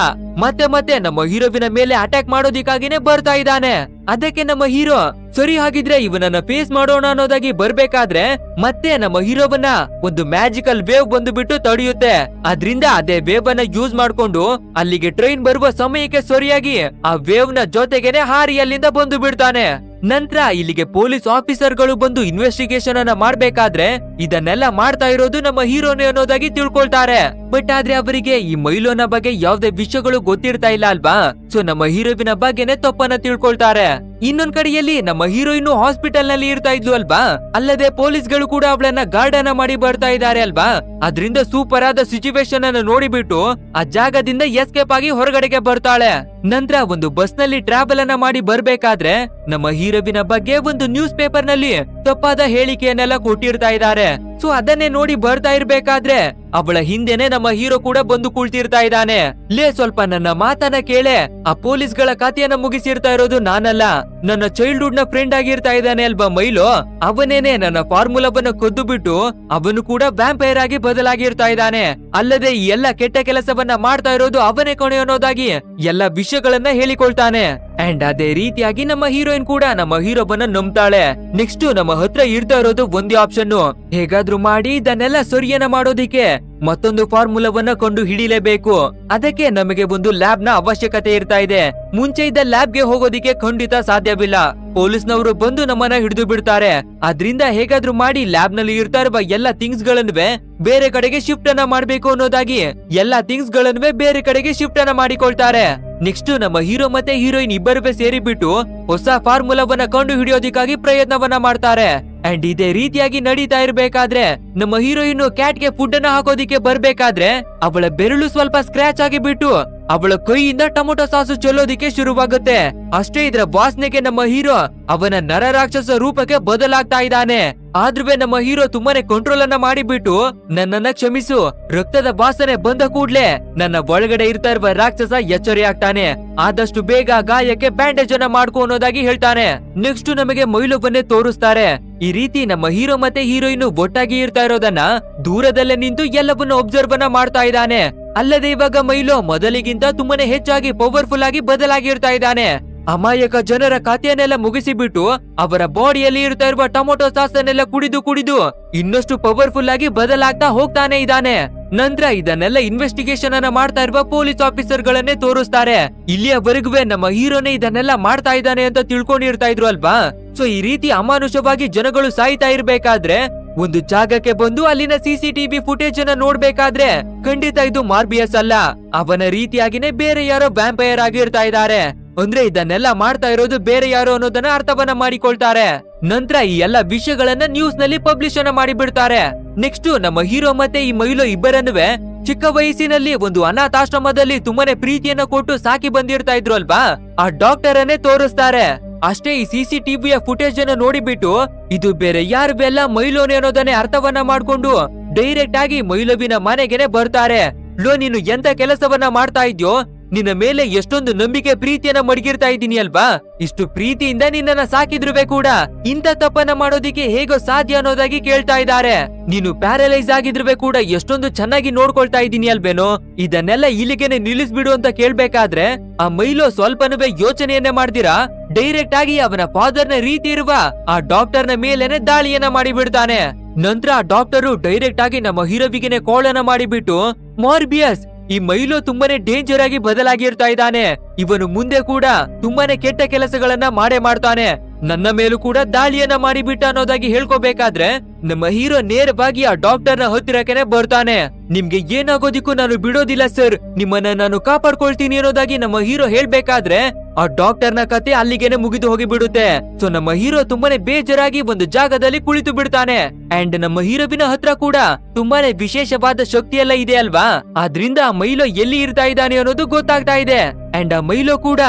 ಮತ್ತೆ ನಮ್ಮ ಹೀರೋವಿನ ಮೇಲೆ ಅಟ್ಯಾಕ್ ಮಾಡೋದಿಕ್ಕಾಗಿನೇ ಬರ್ತಾ ಇದ್ದಾನೆ. ಅದಕ್ಕೆ ನಮ್ಮ ಹೀರೋ ಸರಿ ಹಾಗಿದ್ರೆ ಇವನನ್ನ ಫೇಸ್ ಮಾಡೋಣ ಅನ್ನೋದಾಗಿ ಬರ್ಬೇಕಾದ್ರೆ ಮತ್ತೆ ನಮ್ಮ ಹೀರೋವನ್ನ ಒಂದು ಮ್ಯಾಜಿಕಲ್ ವೇವ್ ಬಂದು ಬಿಟ್ಟು ತಡೆಯುತ್ತೆ. ಅದ್ರಿಂದ ಅದೇ ವೇವ್ ಅನ್ನ ಯೂಸ್ ಮಾಡ್ಕೊಂಡು ಅಲ್ಲಿಗೆ ಟ್ರೈನ್ ಬರುವ ಸಮಯಕ್ಕೆ ಸರಿಯಾಗಿ ಆ ವೇವ್ ನ ಜೊತೆಗೇನೆ ಹಾರಿ ಅಲ್ಲಿಂದ ಬಂದು ಬಿಡ್ತಾನೆ. ನಂತರ ಇಲ್ಲಿಗೆ ಪೊಲೀಸ್ ಆಫೀಸರ್ ಗಳು ಬಂದು ಇನ್ವೆಸ್ಟಿಗೇಷನ್ ಅನ್ನ ಮಾಡ್ಬೇಕಾದ್ರೆ ಇದನ್ನೆಲ್ಲ ಮಾಡ್ತಾ ಇರೋದು ನಮ್ಮ ಹೀರೋನೇ ಅನ್ನೋದಾಗಿ ತಿಳ್ಕೊಳ್ತಾರೆ. ಬಟ್ ಆದ್ರೆ ಅವರಿಗೆ ಈ ಮೈಲೋನ ಬಗ್ಗೆ ಯಾವ್ದೇ ವಿಷಯಗಳು ಗೊತ್ತಿರ್ತಾ ಇಲ್ಲ ಅಲ್ವಾ. ಸೊ ನಮ್ಮ ಹೀರೋವಿನ ಬಗ್ಗೆನೆ ತಪ್ಪನ್ನ ತಿಳ್ಕೊಳ್ತಾರೆ. ಇನ್ನೊಂದ್ ಕಡೆಯಲ್ಲಿ ನಮ್ಮ ಹೀರೋಯಿನ್ ಹಾಸ್ಪಿಟಲ್ ನಲ್ಲಿ ಇರ್ತಾ ಇದ್ಲು ಅಲ್ವಾ, ಅಲ್ಲದೆ ಪೊಲೀಸ್ ಗಳು ಕೂಡ ಅವಳನ್ನ ಗಾರ್ಡ್ ಅನ್ನ ಮಾಡಿ ಬರ್ತಾ ಇದ್ದಾರೆ ಅಲ್ವಾ. ಅದ್ರಿಂದ ಸೂಪರ್ ಆದ ಸಿಚುವೇಶನ್ ಅನ್ನ ನೋಡಿಬಿಟ್ಟು ಆ ಜಾಗದಿಂದ ಎಸ್ಕೇಪ್ ಆಗಿ ಹೊರಗಡೆಗೆ ಬರ್ತಾಳೆ. ನಂತರ ಒಂದು ಬಸ್ ನಲ್ಲಿ ಟ್ರಾವೆಲ್ ಅನ್ನ ಮಾಡಿ ಬರ್ಬೇಕಾದ್ರೆ ನಮ್ಮ ಹೀರೋವಿನ ಬಗ್ಗೆ ಒಂದು ನ್ಯೂಸ್ ಪೇಪರ್ ನಲ್ಲಿ ತಪ್ಪಾದ ಹೇಳಿಕೆಯನ್ನೆಲ್ಲ ಕೊಟ್ಟಿರ್ತಾ ಇದ್ದಾರೆ. ಸೊ ಅದನ್ನೇ ನೋಡಿ ಬರ್ತಾ ಇರ್ಬೇಕಾದ್ರೆ ಅವಳ ಹಿಂದೆನೆ ನಮ್ಮ ಹೀರೋ ಕೂಡ ಬಂದು ಕುಳಿತಿರ್ತಾ ಇದ್ದಾನೆ. ಲೇ, ಸ್ವಲ್ಪ ನನ್ನ ಮಾತನ್ನ ಕೇಳೆ, ಆ ಪೊಲೀಸ್ ಗಳ ಕಥೆಯನ್ನ ಮುಗಿಸಿರ್ತಾ ಇರೋದು ನಾನಲ್ಲ, ನನ್ನ ಚೈಲ್ಡ್ಹುಡ್ ನ ಫ್ರೆಂಡ್ ಆಗಿರ್ತಾ ಇದ್ದಾನೆ ಅಲ್ವಾ ಮೈಲೋ, ಅವನೇನೆ ನನ್ನ ಫಾರ್ಮುಲಾವನ್ನ ಕದ್ದು ಬಿಟ್ಟು ಅವನು ಕೂಡ ವ್ಯಾಂಪೈರ್ ಆಗಿ ಬದಲಾಗಿರ್ತಾ ಇದ್ದಾನೆ. ಅಲ್ಲದೆ ಈ ಎಲ್ಲ ಕೆಟ್ಟ ಕೆಲಸವನ್ನ ಮಾಡ್ತಾ ಇರೋದು ಅವನೇ ಕೊನೆ ಅನ್ನೋದಾಗಿ ಎಲ್ಲ ವಿಷಯಗಳನ್ನ ಹೇಳಿಕೊಳ್ತಾನೆ. ಅಂಡ್ ಅದೇ ರೀತಿಯಾಗಿ ನಮ್ಮ ಹೀರೋಯಿನ್ ಕೂಡ ನಮ್ಮ ಹೀರೋವನ್ನ ನಂಬ್ತಾಳೆ. ನೆಕ್ಸ್ಟ್ ನಮ್ಮ ಹತ್ರ ಇರ್ತಾ ಇರೋದು ಒಂದೇ ಆಪ್ಷನ್, ಹೇಗಾದ್ರೂ ಮಾಡಿ ಇದನ್ನೆಲ್ಲ ಸರಿಯನ್ನ ಮಾಡೋದಿಕ್ಕೆ ಮತ್ತೊಂದು ಫಾರ್ಮುಲಾವನ್ನ ಕಂಡು ಹಿಡಿಲೇಬೇಕು. ಅದಕ್ಕೆ ನಮಗೆ ಒಂದು ಲ್ಯಾಬ್ ನ ಅವಶ್ಯಕತೆ ಇರ್ತಾ ಇದೆ. ಮುಂಚೆ ಇದ್ದ ಲ್ಯಾಬ್ಗೆ ಹೋಗೋದಿಕ್ಕೆ ಖಂಡಿತ ಸಾಧ್ಯವಿಲ್ಲ, ಪೊಲೀಸ್ನವರು ಬಂದು ನಮ್ಮನ್ನ ಹಿಡಿದು ಬಿಡ್ತಾರೆ. ಅದ್ರಿಂದ ಹೇಗಾದ್ರೂ ಮಾಡಿ ಲ್ಯಾಬ್ ನಲ್ಲಿ ಇರ್ತಾ ಇರುವ ಎಲ್ಲಾ ಥಿಂಗ್ಸ್ ಗಳನ್ನುವೆ ಬೇರೆ ಕಡೆಗೆ ಶಿಫ್ಟ್ ಅನ್ನ ಮಾಡ್ಬೇಕು ಅನ್ನೋದಾಗಿ ಎಲ್ಲಾ ಥಿಂಗ್ಸ್ ಗಳನ್ನುವೆ ಬೇರೆ ಕಡೆಗೆ ಶಿಫ್ಟ್ ಅನ್ನ ಮಾಡಿಕೊಳ್ತಾರೆ. ನೆಕ್ಸ್ಟ್ ನಮ್ಮ ಹೀರೋ ಮತ್ತೆ ಹೀರೋಯಿನ್ ಇಬ್ಬರುವೆ ಸೇರಿಬಿಟ್ಟು ಹೊಸ ಫಾರ್ಮುಲಾವನ್ನ ಕಂಡು ಹಿಡಿಯೋದಿಕ್ಕಾಗಿ ಪ್ರಯತ್ನವನ್ನ ಮಾಡ್ತಾರೆ. ಅಂಡ್ ಇದೇ ರೀತಿಯಾಗಿ ನಡೀತಾ ಇರ್ಬೇಕಾದ್ರೆ ನಮ್ಮ ಹೀರೋಯಿನ್ ಕ್ಯಾಟ್ಗೆ ಫುಡ್ ಅನ್ನ ಹಾಕೋದಿಕ್ಕೆ ಬರ್ಬೇಕಾದ್ರೆ ಅವಳ ಬೆರಳು ಸ್ವಲ್ಪ ಸ್ಕ್ರಾಚ್ ಆಗಿ ಬಿಟ್ಟು ಅವಳ ಕೈಯಿಂದ ಟೊಮೊಟೊ ಸಾಸು ಚೆಲ್ಲೋದಿಕ್ಕೆ ಶುರುವಾಗುತ್ತೆ. ಅಷ್ಟೇ ಇದರ ವಾಸನೆಗೆ ನಮ್ಮ ಹೀರೋ ಅವನ ನರರಾಕ್ಷಸ ರೂಪಕ್ಕೆ ಬದಲಾಗ್ತಾ ಇದ್ದಾನೆ. ಆದ್ರೂ ನಮ್ಮ ಹೀರೋ ತುಂಬಾನೇ ಕಂಟ್ರೋಲ್ ಅನ್ನ ಮಾಡಿಬಿಟ್ಟು ನನ್ನನ್ನ ಕ್ಷಮಿಸು, ರಕ್ತದ ವಾಸನೆ ಬಂದ ಕೂಡ್ಲೆ ನನ್ನ ಒಳಗಡೆ ಇರ್ತಾ ಇರುವ ರಾಕ್ಷಸ ಎಚ್ಚರಿ ಆಗ್ತಾನೆ, ಆದಷ್ಟು ಬೇಗ ಗಾಯಕ್ಕೆ ಬ್ಯಾಂಡೇಜ್ ಅನ್ನ ಮಾಡ್ಕೊ ಅನ್ನೋದಾಗಿ ಹೇಳ್ತಾನೆ. ನೆಕ್ಸ್ಟ್ ನಮಗೆ ಮೈಲೋವನ್ನೇ ತೋರಿಸ್ತಾರೆ. ಈ ರೀತಿ ನಮ್ಮ ಹೀರೋ ಮತ್ತೆ ಹೀರೋಯಿನ್ ಒಟ್ಟಾಗಿ ಇರ್ತಾ ಇರೋದನ್ನ ದೂರದಲ್ಲೇ ನಿಂತು ಎಲ್ಲವನ್ನ ಒಬ್ಸರ್ವ್ ಅನ್ನ ಮಾಡ್ತಾ ಇದ್ದಾನೆ. ಅಲ್ಲದೆ ಇವಾಗ ಮೈಲೋ ಮೊದಲಿಗಿಂತ ತುಂಬಾನೇ ಹೆಚ್ಚಾಗಿ ಪವರ್ಫುಲ್ ಆಗಿ ಬದಲಾಗಿರ್ತಾ ಇದ್ದಾನೆ. ಅಮಾಯಕ ಜನರ ಖಾತೆಯನ್ನೆಲ್ಲ ಮುಗಿಸಿಬಿಟ್ಟು ಅವರ ಬಾಡಿಯಲ್ಲಿ ಇರ್ತಾ ಇರುವ ಟೊಮೊಟೊ ಸಾಸನ್ನೆಲ್ಲ ಕುಡಿದು ಇನ್ನಷ್ಟು ಪವರ್ಫುಲ್ ಆಗಿ ಬದಲಾಗ್ತಾ ಹೋಗ್ತಾನೆ ಇದ್ದಾನೆ. ನಂತರ ಇದನ್ನೆಲ್ಲ ಇನ್ವೆಸ್ಟಿಗೇಷನ್ ಅನ್ನ ಮಾಡ್ತಾ ಇರುವ ಪೊಲೀಸ್ ಆಫೀಸರ್ ಗಳನ್ನೇ ತೋರಿಸ್ತಾರೆ. ಇಲ್ಲಿಯವರೆಗೂ ನಮ್ಮ ಹೀರೋನೇ ಇದನ್ನೆಲ್ಲ ಮಾಡ್ತಾ ಇದ್ದಾನೆ ಅಂತ ತಿಳ್ಕೊಂಡಿರ್ತಾ ಇದ್ರು ಅಲ್ವಾ. ಸೊ ಈ ರೀತಿ ಅಮಾನುಷವಾಗಿ ಜನಗಳು ಸಾಯ್ತಾ ಇರ್ಬೇಕಾದ್ರೆ ಒಂದು ಜಾಗಕ್ಕೆ ಬಂದು ಅಲ್ಲಿನ CCTV ಫುಟೇಜ್ ಅನ್ನ ನೋಡ್ಬೇಕಾದ್ರೆ ಖಂಡಿತ ಇದು ಮಾರ್ಬಿಯಸ್ ಅಲ್ಲ, ಅವನ ರೀತಿಯಾಗಿನೇ ಬೇರೆ ಯಾರೋ ವ್ಯಾಂಪೈರ್ ಆಗಿರ್ತಾ ಇದ್ದಾರೆ. ಅಂದ್ರೆ ಇದನ್ನೆಲ್ಲ ಮಾಡ್ತಾ ಇರೋದು ಬೇರೆ ಯಾರೋ ಅನ್ನೋದನ್ನ ಅರ್ಥವನ್ನ ಮಾಡಿಕೊಳ್ತಾರೆ. ನಂತರ ಈ ಎಲ್ಲ ವಿಷಯಗಳನ್ನ ನ್ಯೂಸ್ ನಲ್ಲಿ ಪಬ್ಲಿಷ್ ಅನ್ನ ಮಾಡಿ ಬಿಡ್ತಾರೆ. ನೆಕ್ಸ್ಟ್ ನಮ್ಮ ಹೀರೋ ಮತ್ತೆ ಈ ಮೈಲೋ ಇಬ್ಬರನ್ನುವೆ ಚಿಕ್ಕ ವಯಸ್ಸಿನಲ್ಲಿ ಒಂದು ಅನಾಥಾಶ್ರಮದಲ್ಲಿ ತುಂಬಾನೇ ಪ್ರೀತಿಯನ್ನ ಕೊಟ್ಟು ಸಾಕಿ ಬಂದಿರ್ತಾ ಇದ್ರು ಅಲ್ವಾ, ಆ ಡಾಕ್ಟರ್ ಅನ್ನೇ ತೋರಿಸ್ತಾರೆ. ಅಷ್ಟೇ ಈ CCTVಯ ಫುಟೇಜ್ ಅನ್ನ ನೋಡಿಬಿಟ್ಟು ಇದು ಬೇರೆ ಯಾರು ಎಲ್ಲ ಮೈಲೋನೆ ಅನ್ನೋದನ್ನೇ ಅರ್ಥವನ್ನ ಮಾಡ್ಕೊಂಡು ಡೈರೆಕ್ಟ್ ಆಗಿ ಮೈಲೋವಿನ ಮನೆಗೆನೆ ಬರ್ತಾರೆ. ಲೋ, ನೀನು ಎಂತ ಕೆಲಸವನ್ನ ಮಾಡ್ತಾ ಇದ್ಯೋ, ನಿನ್ನ ಮೇಲೆ ಎಷ್ಟೊಂದು ನಂಬಿಕೆ ಪ್ರೀತಿಯನ್ನ ಮಡಗಿರ್ತಾ ಇದ್ದೀನಿ ಅಲ್ವಾ, ಇಷ್ಟು ಪ್ರೀತಿಯಿಂದ ನಿನ್ನನ್ನ ಸಾಕಿದ್ರು ಕೂಡ ಇಂಥ ತಪ್ಪನ್ನ ಮಾಡೋದಿಕ್ಕೆ ಹೇಗೋ ಸಾಧ್ಯ ಅನ್ನೋದಾಗಿ ಕೇಳ್ತಾ ಇದ್ದಾರೆ. ನೀನು ಪ್ಯಾರಲೈಸ್ ಆಗಿದ್ರು ಕೂಡ ಎಷ್ಟೊಂದು ಚೆನ್ನಾಗಿ ನೋಡ್ಕೊಳ್ತಾ ಇದ್ದೀನಿ ಅಲ್ವೇನೋ, ಇದನ್ನೆಲ್ಲ ಇಲ್ಲಿಗೆನೆ ನಿಲ್ಲಿಸ್ಬಿಡು ಅಂತ ಕೇಳ್ಬೇಕಾದ್ರೆ ಆ ಮೈಲೋ ಸ್ವಲ್ಪನವೇ ಯೋಚನೆಯನ್ನೇ ಮಾಡ್ದಿರಾ ಡೈರೆಕ್ಟ್ ಆಗಿ ಅವನ ಫಾದರ್ನ ರೀತಿ ಇರುವ ಆ ಡಾಕ್ಟರ್ನ ಮೇಲೇನೆ ದಾಳಿಯನ್ನ ಮಾಡಿ ಬಿಡ್ತಾನೆ. ನಂತರ ಆ ಡಾಕ್ಟರು ಡೈರೆಕ್ಟ್ ಆಗಿ ನಮ್ಮ ಹೀರೋವಿಗೆನೆ ಕಾಲ್ ಅನ್ನ ಮಾಡಿಬಿಟ್ಟು, ಮಾರ್ಬಿಯಸ್, ಈ ಮೈಲೋ ತುಂಬಾನೇ ಡೇಂಜರ್ ಆಗಿ ಬದಲಾಗಿರ್ತಾ ಇದ್ದಾನೆ, ಇವನು ಮುಂದೆ ಕೂಡ ತುಂಬಾನೇ ಕೆಟ್ಟ ಕೆಲಸಗಳನ್ನ ಮಾಡೇ ಮಾಡ್ತಾನೆ, ನನ್ನ ಮೇಲೂ ಕೂಡ ದಾಳಿಯನ್ನ ಮಾಡಿಬಿಟ್ಟ ಅನ್ನೋದಾಗಿ ಹೇಳ್ಕೋಬೇಕಾದ್ರೆ ನಮ್ಮ ಹೀರೋ ನೇರವಾಗಿ ಆ ಡಾಕ್ಟರ್ನ ಹತ್ತಿರಕ್ಕೆ ಬರ್ತಾನೆ. ನಿಮ್ಗೆ ಏನಾಗೋದಿಕ್ಕೂ ನಾನು ಬಿಡೋದಿಲ್ಲ ಸರ್, ನಿಮ್ಮನ್ನ ನಾನು ಕಾಪಾಡ್ಕೊಳ್ತೀನಿ ಅನ್ನೋದಾಗಿ ನಮ್ಮ ಹೀರೋ ಹೇಳ್ಬೇಕಾದ್ರೆ ಆ ಡಾಕ್ಟರ್ನ ಕತೆ ಅಲ್ಲಿಗೆನೆ ಮುಗಿದು ಹೋಗಿ ಬಿಡುತ್ತೆ. ಸೊ ನಮ್ಮ ಹೀರೋ ತುಂಬಾನೇ ಬೇಜಾರಾಗಿ ಒಂದು ಜಾಗದಲ್ಲಿ ಕುಳಿತು ಬಿಡ್ತಾನೆ. ಅಂಡ್ ನಮ್ಮ ಹೀರೋವಿನ ಹತ್ರ ಕೂಡ ತುಂಬಾನೇ ವಿಶೇಷವಾದ ಶಕ್ತಿ ಎಲ್ಲ ಇದೆ ಅಲ್ವಾ, ಆದ್ರಿಂದ ಆ ಮೈಲೋ ಎಲ್ಲಿ ಇರ್ತಾ ಇದ್ದಾನೆ ಅನ್ನೋದು ಗೊತ್ತಾಗ್ತಾ ಇದೆ. ಅಂಡ್ ಆ ಮೈಲೋ ಕೂಡ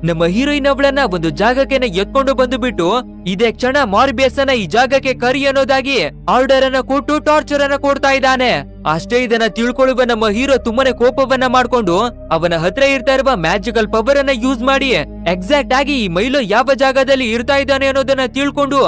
ನಮ್ಮ ಹೀರೋಯಿನ್ ಅವಳನ್ನ ಒಂದು ಜಾಗಕ್ಕೆ ಎತ್ಕೊಂಡು ಬಂದು ಬಿಟ್ಟು ಇದೇ ಕ್ಷಣ ಮಾರ್ಬಿಯಸ್ ಅನ್ನ ಈ ಜಾಗಕ್ಕೆ ಕರಿ ಅನ್ನೋದಾಗಿ ಆರ್ಡರ್ ಅನ್ನ ಕೊಟ್ಟು ಟಾರ್ಚರ್ ಅನ್ನ ಕೊಡ್ತಾ ಇದ್ದಾನೆ. ಅಷ್ಟೇ ಇದನ್ನ ತಿಳ್ಕೊಳ್ಳುವ ನಮ್ಮ ಹೀರೋ ತುಂಬಾನೇ ಕೋಪವನ್ನ ಮಾಡ್ಕೊಂಡು ಅವನ ಹತ್ರ ಇರ್ತಾ ಇರುವ ಮ್ಯಾಜಿಕಲ್ ಪವರ್ ಅನ್ನ ಯೂಸ್ ಮಾಡಿ ಎಕ್ಸಾಕ್ಟ್ ಆಗಿ ಈ ಮೈಲೋ ಯಾವ ಜಾಗದಲ್ಲಿ ಇರ್ತಾ ಇದ್ದಾನೆ ಅನ್ನೋದನ್ನ ತಿಳ್ಕೊಂಡು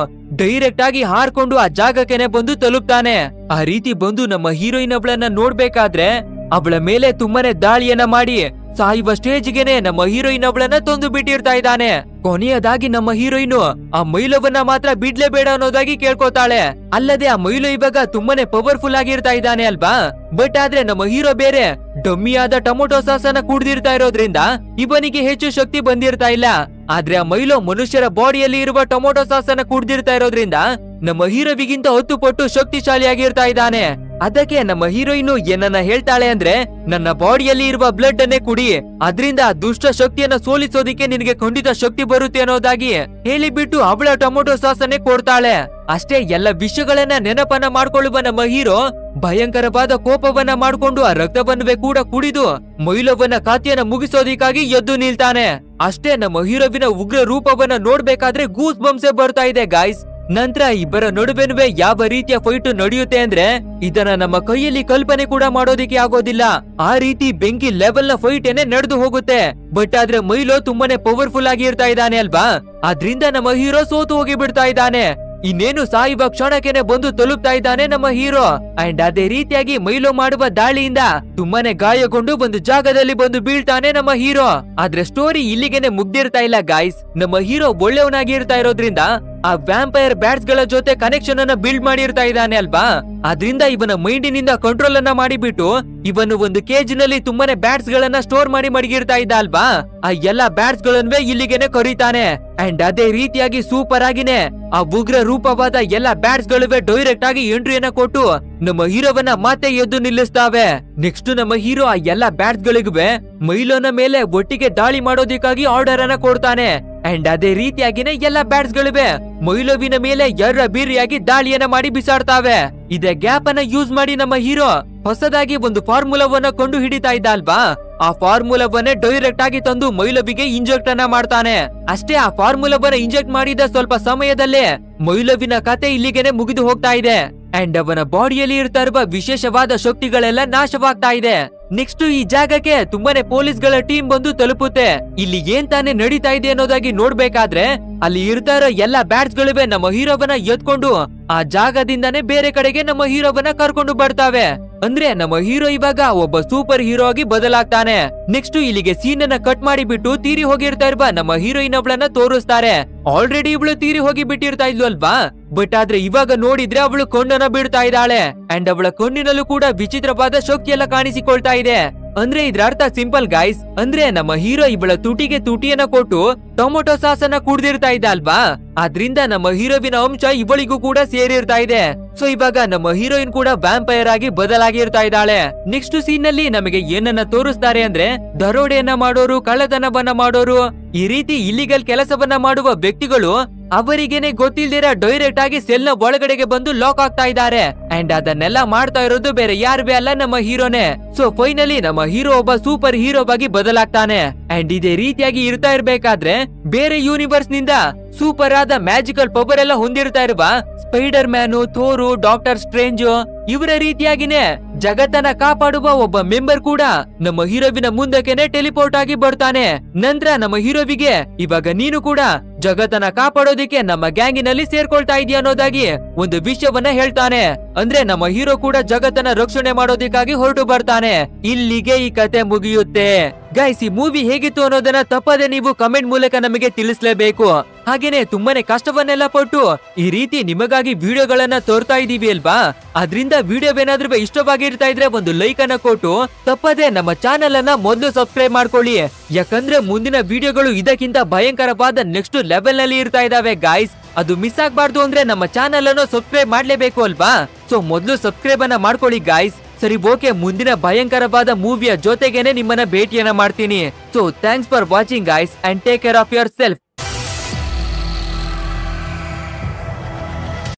ಡೈರೆಕ್ಟ್ ಆಗಿ ಹಾರ್ಕೊಂಡು ಆ ಜಾಗಕ್ಕೆ ಬಂದು ತಲುಪ್ತಾನೆ. ಆ ರೀತಿ ಬಂದು ನಮ್ಮ ಹೀರೋಯಿನ್ ಅವಳನ್ನ ನೋಡ್ಬೇಕಾದ್ರೆ ಅವಳ ಮೇಲೆ ತುಂಬಾನೇ ದಾಳಿಯನ್ನ ಮಾಡಿ ಸಾಯುವ ಸ್ಟೇಜ್ಗೆನೆ ನಮ್ಮ ಹೀರೋಯಿನ್ ಅವಳನ್ನ ತಂದು ಬಿಟ್ಟಿರ್ತಾ ಇದ್ದಾನೆ. ಕೊನೆಯದಾಗಿ ನಮ್ಮ ಹೀರೋಯಿನ್ ಆ ಮೈಲೋವನ್ನ ಮಾತ್ರ ಬಿಡ್ಲೇಬೇಡ ಅನ್ನೋದಾಗಿ ಕೇಳ್ಕೊತಾಳೆ. ಅಲ್ಲದೆ ಆ ಮೈಲೋ ಇವಾಗ ತುಂಬಾನೇ ಪವರ್ಫುಲ್ ಆಗಿರ್ತಾ ಇದ್ದಾನೆ ಅಲ್ವಾ, ಬಟ್ ಆದ್ರೆ ನಮ್ಮ ಹೀರೋ ಬೇರೆ ಡಮ್ಮಿಯಾದ ಟೊಮೊಟೊ ಸಾಸ್ ಅನ್ನ ಕುಡ್ದಿರ್ತಾ ಇರೋದ್ರಿಂದ ಇವನಿಗೆ ಹೆಚ್ಚು ಶಕ್ತಿ ಬಂದಿರ್ತಾ ಇಲ್ಲ. ಆದ್ರೆ ಆ ಮೈಲೋ ಮನುಷ್ಯರ ಬಾಡಿಯಲ್ಲಿ ಇರುವ ಟೊಮೊಟೊ ಸಾಸ್ ಅನ್ನ ಕುಡ್ದಿರ್ತಾ ಇರೋದ್ರಿಂದ ನಮ್ಮ ಹೀರೋವಿಗಿಂತ 10 ಪಟ್ಟು ಶಕ್ತಿಶಾಲಿಯಾಗಿರ್ತಾ ಇದ್ದಾನೆ. ಅದಕ್ಕೆ ನಮ್ಮ ಹೀರೋಯಿನ್ ಏನನ್ನ ಹೇಳ್ತಾಳೆ ಅಂದ್ರೆ, ನನ್ನ ಬಾಡಿಯಲ್ಲಿ ಇರುವ ಬ್ಲಡ್ ಅನ್ನೇ ಕುಡಿ, ಅದ್ರಿಂದ ದುಷ್ಟ ಶಕ್ತಿಯನ್ನ ಸೋಲಿಸೋದಿಕ್ಕೆ ನಿನಗೆ ಖಂಡಿತ ಶಕ್ತಿ ಬರುತ್ತೆ ಅನ್ನೋದಾಗಿ ಹೇಳಿಬಿಟ್ಟು ಅವಳ ಟೊಮೊಟೊ ಸಾಸ್ ಅನ್ನೇ ಕೊಡ್ತಾಳೆ. ಅಷ್ಟೇ ಎಲ್ಲ ವಿಷಯಗಳನ್ನ ನೆನಪನ್ನ ಮಾಡ್ಕೊಳ್ಳುವ ನಮ್ಮ ಹೀರೋ ಭಯಂಕರವಾದ ಕೋಪವನ್ನ ಮಾಡ್ಕೊಂಡು ಆ ರಕ್ತವನ್ನುವೆ ಕೂಡ ಕುಡಿದು ಮೈಲೋವನ್ನ ಖಾತೆಯನ್ನ ಮುಗಿಸೋದಿಕ್ಕಾಗಿ ಎದ್ದು ನಿಲ್ತಾನೆ. ಅಷ್ಟೇ ನಮ್ಮ ಹೀರೋವಿನ ಉಗ್ರ ರೂಪವನ್ನ ನೋಡ್ಬೇಕಾದ್ರೆ ಗೂಸ್ ಬಂಪ್ಸೆ ಬರ್ತಾ ಇದೆ ಗಾಯ್ಸ್. ನಂತರ ಇಬ್ಬರ ನಡುವೆನುವೆ ಯಾವ ರೀತಿಯ ಫೈಟ್ ನಡೆಯುತ್ತೆ ಅಂದ್ರೆ ಇದನ್ನ ನಮ್ಮ ಕೈಯಲ್ಲಿ ಕಲ್ಪನೆ ಕೂಡ ಮಾಡೋದಿಕ್ಕೆ ಆಗೋದಿಲ್ಲ. ಆ ರೀತಿ ಬೆಂಕಿ ಲೆವೆಲ್ ನ ಫೈಟ್ ಏನೇ ನಡೆದು ಹೋಗುತ್ತೆ. ಬಟ್ ಆದ್ರೆ ಮೈಲೋ ತುಂಬಾನೇ ಪವರ್ಫುಲ್ ಆಗಿ ಇರ್ತಾ ಇದ್ದಾನೆ ಅಲ್ವಾ, ಅದ್ರಿಂದ ನಮ್ಮ ಹೀರೋ ಸೋತು ಹೋಗಿ ಬಿಡ್ತಾ ಇದ್ದಾನೆ. ಇನ್ನೇನು ಸಾಯುವ ಕ್ಷಣಕ್ಕೆ ಬಂದು ತಲುಪ್ತಾ ಇದ್ದಾನೆ ನಮ್ಮ ಹೀರೋ. ಅಂಡ್ ಅದೇ ರೀತಿಯಾಗಿ ಮೈಲೋ ಮಾಡುವ ದಾಳಿಯಿಂದ ತುಂಬಾನೇ ಗಾಯಗೊಂಡು ಒಂದು ಜಾಗದಲ್ಲಿ ಬಂದು ಬೀಳ್ತಾನೆ ನಮ್ಮ ಹೀರೋ. ಆದ್ರೆ ಸ್ಟೋರಿ ಇಲ್ಲಿಗೆನೆ ಮುಗ್ದಿರ್ತಾ ಇಲ್ಲ ಗಾಯ್ಸ್. ನಮ್ಮ ಹೀರೋ ಒಳ್ಳೆಯವನಾಗಿ ಇರ್ತಾ ಇರೋದ್ರಿಂದ ಆ ವ್ಯಾಂಪೈರ್ ಬ್ಯಾಟ್ಸ್ ಗಳ ಜೊತೆ ಕನೆಕ್ಷನ್ ಅನ್ನ ಬಿಲ್ಡ್ ಮಾಡಿರ್ತಾ ಇದ್ದಾನೆ ಅಲ್ವಾ, ಅದ್ರಿಂದ ಇವನ ಮೈಂಡಿನಿಂದ ಕಂಟ್ರೋಲ್ ಅನ್ನ ಮಾಡಿಬಿಟ್ಟು ಇವನು ಒಂದು ಕೇಜ್ ನಲ್ಲಿ ತುಂಬಾನೇ ಬ್ಯಾಟ್ಸ್ ಗಳನ್ನ ಸ್ಟೋರ್ ಮಾಡಿ ಮಡಗಿರ್ತಾ ಇದ್ದ ಅಲ್ವಾ, ಆ ಎಲ್ಲಾ ಬ್ಯಾಟ್ಸ್ ಗಳನ್ವೇ ಇಲ್ಲಿಗೆನೆ ಕರೀತಾನೆ. ಅಂಡ್ ಅದೇ ರೀತಿಯಾಗಿ ಸೂಪರ್ ಆಗಿನೇ ಆ ಉಗ್ರ ರೂಪವಾದ ಎಲ್ಲಾ ಬ್ಯಾಟ್ಸ್ ಗಳಿವೆ ಡೈರೆಕ್ಟ್ ಆಗಿ ಎಂಟ್ರಿಯನ್ನ ಕೊಟ್ಟು ನಮ್ಮ ಹೀರೋವನ್ನ ಮತ್ತೆ ಎದ್ದು ನಿಲ್ಲಿಸ್ತಾವೆ. ನೆಕ್ಸ್ಟ್ ನಮ್ಮ ಹೀರೋ ಆ ಎಲ್ಲಾ ಬ್ಯಾಟ್ಸ್ ಗಳಿಗುವೆ ಮೈಲೋನ ಮೇಲೆ ಒಟ್ಟಿಗೆ ದಾಳಿ ಮಾಡೋದಿಕ್ಕಾಗಿ ಆರ್ಡರ್ ಅನ್ನ ಕೊಡ್ತಾನೆ. ಅಂಡ್ ಅದೇ ರೀತಿಯಾಗಿನೇ ಎಲ್ಲಾ ಬ್ಯಾಟ್ಸ್ ಗಳಿವೆ ಮೈಲೋವಿನ ಮೇಲೆ ಎರ್ರ ಬೀರಿಯಾಗಿ ದಾಳಿಯನ್ನ ಮಾಡಿ ಬಿಸಾಡ್ತಾವೆ. ಇದೇ ಗ್ಯಾಪ್ ಅನ್ನ ಯೂಸ್ ಮಾಡಿ ನಮ್ಮ ಹೀರೋ ಹೊಸದಾಗಿ ಒಂದು ಫಾರ್ಮುಲಾವನ್ನ ಕಂಡು ಹಿಡಿತಾ ಇದ್ದ ಅಲ್ವಾ, ಆ ಫಾರ್ಮುಲಾವನ್ನೇ ಡೈರೆಕ್ಟ್ ಆಗಿ ತಂದು ಮೈಲೋವಿಗೆ ಇಂಜೆಕ್ಟ್ ಅನ್ನ ಮಾಡ್ತಾನೆ. ಅಷ್ಟೇ ಆ ಫಾರ್ಮುಲಾವನ್ನ ಇಂಜೆಕ್ಟ್ ಮಾಡಿದ ಸ್ವಲ್ಪ ಸಮಯದಲ್ಲೇ ಮೈಲೋವಿನ ಕತೆ ಇಲ್ಲಿಗೆನೆ ಮುಗಿದು ಹೋಗ್ತಾ ಇದೆ. ಅಂಡ್ ಅವನ ಬಾಡಿಯಲ್ಲಿ ಇರ್ತಾ ಇರುವ ವಿಶೇಷವಾದ ಶಕ್ತಿಗಳೆಲ್ಲ ನಾಶವಾಗ್ತಾ ಇದೆ. ನೆಕ್ಸ್ಟ್ ಈ ಜಾಗಕ್ಕೆ ತುಂಬಾನೇ ಪೊಲೀಸ್ ಗಳ ಟೀಮ್ ಬಂದು ತಲುಪುತ್ತೆ. ಇಲ್ಲಿ ಏನ್ ತಾನೇ ನಡೀತಾ ಇದೆ ಅನ್ನೋದಾಗಿ ನೋಡ್ಬೇಕಾದ್ರೆ ಅಲ್ಲಿ ಇರ್ತಾ ಇರೋ ಎಲ್ಲಾ ಬ್ಯಾಟ್ಸ್ ಗಳಿವೆ ನಮ್ಮ ಹೀರೋವನ್ನ ಎತ್ಕೊಂಡು ಆ ಜಾಗದಿಂದಾನೇ ಬೇರೆ ಕಡೆಗೆ ನಮ್ಮ ಹೀರೋವನ್ನ ಕರ್ಕೊಂಡು ಬರ್ತಾವೆ. ಅಂದ್ರೆ ನಮ್ಮ ಹೀರೋ ಇವಾಗ ಒಬ್ಬ ಸೂಪರ್ ಹೀರೋ ಆಗಿ ಬದಲಾಗ್ತಾನೆ. ನೆಕ್ಸ್ಟ್ ಇಲ್ಲಿಗೆ ಸೀನ್ ಅನ್ನ ಕಟ್ ಮಾಡಿಬಿಟ್ಟು ತೀರಿ ಹೋಗಿರ್ತಾ ಇರುವ ನಮ್ಮ ಹೀರೋಯಿನ್ ಅವಳನ್ನ ತೋರಿಸ್ತಾರೆ. ಆಲ್ರೆಡಿ ಇವಳು ತೀರಿ ಹೋಗಿ ಬಿಟ್ಟಿರ್ತಾ ಇದ್ಲು ಅಲ್ವಾ, ಬಟ್ ಆದ್ರೆ ಇವಾಗ ನೋಡಿದ್ರೆ ಅವಳು ಕಣ್ಣನ್ನ ಬಿಡ್ತಾ ಇದ್ದಾಳೆ. ಅಂಡ್ ಅವಳ ಕಣ್ಣಿನಲ್ಲೂ ಕೂಡ ವಿಚಿತ್ರವಾದ ಶಕ್ತಿ ಎಲ್ಲ ಕಾಣಿಸಿಕೊಳ್ತಾ ಇದೆ. ಅಂದ್ರೆ ಇದ್ರ ಅರ್ಥ ಸಿಂಪಲ್ ಗೈಸ್, ಅಂದ್ರೆ ನಮ್ಮ ಹೀರೋ ಇವಳ ತುಟಿಗೆ ತುಟಿಯನ್ನ ಕೊಟ್ಟು ಟೊಮೊಟೊ ಸಾಸ್ ಅನ್ನ ಕುಡ್ದಿರ್ತಾ ಇದ್ದ ಅಲ್ವಾ, ಅದ್ರಿಂದ ನಮ್ಮ ಹೀರೋವಿನ ಅಂಶ ಇವಳಿಗೂ ಕೂಡ ಸೇರಿರ್ತಾ ಇದೆ. ಸೊ ಇವಾಗ ನಮ್ಮ ಹೀರೋಯಿನ್ ಕೂಡ ವ್ಯಾಂಪೈರ್ ಆಗಿ ಬದಲಾಗಿರ್ತಾ ಇದ್ದಾಳೆ. ನೆಕ್ಸ್ಟ್ ಸೀನ್ ನಲ್ಲಿ ನಮಗೆ ಏನನ್ನ ತೋರಿಸ್ತಾರೆ ಅಂದ್ರೆ, ದರೋಡೆಯನ್ನ ಮಾಡೋರು, ಕಳ್ಳತನವನ್ನ ಮಾಡೋರು, ಈ ರೀತಿ ಇಲ್ಲಿಗಲ್ ಕೆಲಸವನ್ನ ಮಾಡುವ ವ್ಯಕ್ತಿಗಳು ಅವರಿಗೇನೆ ಗೊತ್ತಿಲ್ದಿರ ಡೈರೆಕ್ಟ್ ಆಗಿ ಸೆಲ್ ನ ಒಳಗಡೆಗೆ ಬಂದು ಲಾಕ್ ಆಗ್ತಾ ಇದ್ದಾರೆ. ಅಂಡ್ ಅದನ್ನೆಲ್ಲ ಮಾಡ್ತಾ ಇರೋದು ಬೇರೆ ಯಾರು ಅಲ್ಲ, ನಮ್ಮ ಹೀರೋನೇ. ಸೊ ಫೈನಲಿ ನಮ್ಮ ಹೀರೋ ಒಬ್ಬ ಸೂಪರ್ ಹೀರೋವಾಗಿ ಬದಲಾಗ್ತಾನೆ. ಅಂಡ್ ಇದೇ ರೀತಿಯಾಗಿ ಇರ್ತಾ ಇರ್ಬೇಕಾದ್ರೆ ಬೇರೆ ಯೂನಿವರ್ಸ್ ನಿಂದ ಸೂಪರ್ ಆದ ಮ್ಯಾಜಿಕಲ್ ಪವರ್ ಎಲ್ಲ ಹೊಂದಿರ್ತಾ ಇರುವ ಸ್ಪೈಡರ್ ಮ್ಯಾನು, ಥೋರು, ಡಾಕ್ಟರ್ ಸ್ಟ್ರೇಂಜ್ ಇವರ ರೀತಿಯಾಗಿನೇ ಜಗತ್ತನ್ನ ಕಾಪಾಡುವ ಒಬ್ಬ ಮೆಂಬರ್ ಕೂಡ ನಮ್ಮ ಹೀರೋವಿನ ಮುಂದಕ್ಕೆನೆ ಟೆಲಿಪೋರ್ಟ್ ಆಗಿ ಬರ್ತಾನೆ. ನಂತರ ನಮ್ಮ ಹೀರೋವಿಗೆ ಇವಾಗ ನೀನು ಕೂಡ ಜಗತ್ತನ್ನ ಕಾಪಾಡೋದಿಕ್ಕೆ ನಮ್ಮ ಗ್ಯಾಂಗಿನಲ್ಲಿ ಸೇರ್ಕೊಳ್ತಾ ಇದೀಯ ಅನ್ನೋದಾಗಿ ಒಂದು ವಿಷಯವನ್ನ ಹೇಳ್ತಾನೆ. ಅಂದ್ರೆ ನಮ್ಮ ಹೀರೋ ಕೂಡ ಜಗತ್ತನ್ನ ರಕ್ಷಣೆ ಮಾಡೋದಕ್ಕಾಗಿ ಹೊರಟು ಬರ್ತಾನೆ. ಇಲ್ಲಿಗೆ ಈ ಕತೆ ಮುಗಿಯುತ್ತೆ. ಗೈಸ್, ಈ ಮೂವಿ ಹೇಗಿತ್ತು ಅನ್ನೋದನ್ನ ತಪ್ಪದೆ ನೀವು ಕಮೆಂಟ್ ಮೂಲಕ ನಮಗೆ ತಿಳಿಸ್ಲೇಬೇಕು. ಹಾಗೇನೆ ತುಂಬಾನೇ ಕಷ್ಟವನ್ನೆಲ್ಲ ಪಟ್ಟು ಈ ರೀತಿ ನಿಮಗಾಗಿ ವಿಡಿಯೋಗಳನ್ನ ತೋರ್ತಾ ಇದೀವಿ ಅಲ್ವಾ, ಅದ್ರಿಂದ ವಿಡಿಯೋವೇನಾದ್ರೂ ಇಷ್ಟವಾಗಿರ್ತಾ ಇದ್ರೆ ಒಂದು ಲೈಕ್ ಅನ್ನ ಕೊಟ್ಟು ತಪ್ಪದೆ ನಮ್ಮ ಚಾನೆಲ್ ಅನ್ನ ಮೊದಲು ಸಬ್ಸ್ಕ್ರೈಬ್ ಮಾಡ್ಕೊಳ್ಳಿ. ಯಾಕಂದ್ರೆ ಮುಂದಿನ ವಿಡಿಯೋಗಳು ಇದಕ್ಕಿಂತ ಭಯಂಕರವಾದ ನೆಕ್ಸ್ಟ್ ಲೆವೆಲ್ ನಲ್ಲಿ ಇರ್ತಾ ಇದಾವೆ ಗೈಸ್. ಅದು ಮಿಸ್ ಆಗ್ಬಾರ್ದು ಅಂದ್ರೆ ನಮ್ಮ ಚಾನೆಲ್ ಅನ್ನು ಸಬ್ಸ್ಕ್ರೈಬ್ ಮಾಡ್ಲೇಬೇಕು ಅಲ್ವಾ. ಸೊ ಮೊದಲು ಸಬ್ಸ್ಕ್ರೈಬ್ ಅನ್ನ ಮಾಡ್ಕೊಳ್ಳಿ ಗೈಸ್. ಸರಿ, ಓಕೆ, ಮುಂದಿನ ಭಯಂಕರವಾದ ಮೂವಿಯ ಜೊತೆಗೇನೆ ನಿಮ್ಮನ್ನ ಭೇಟಿಯನ್ನ ಮಾಡ್ತೀನಿ. So thanks for watching guys and take care of your self.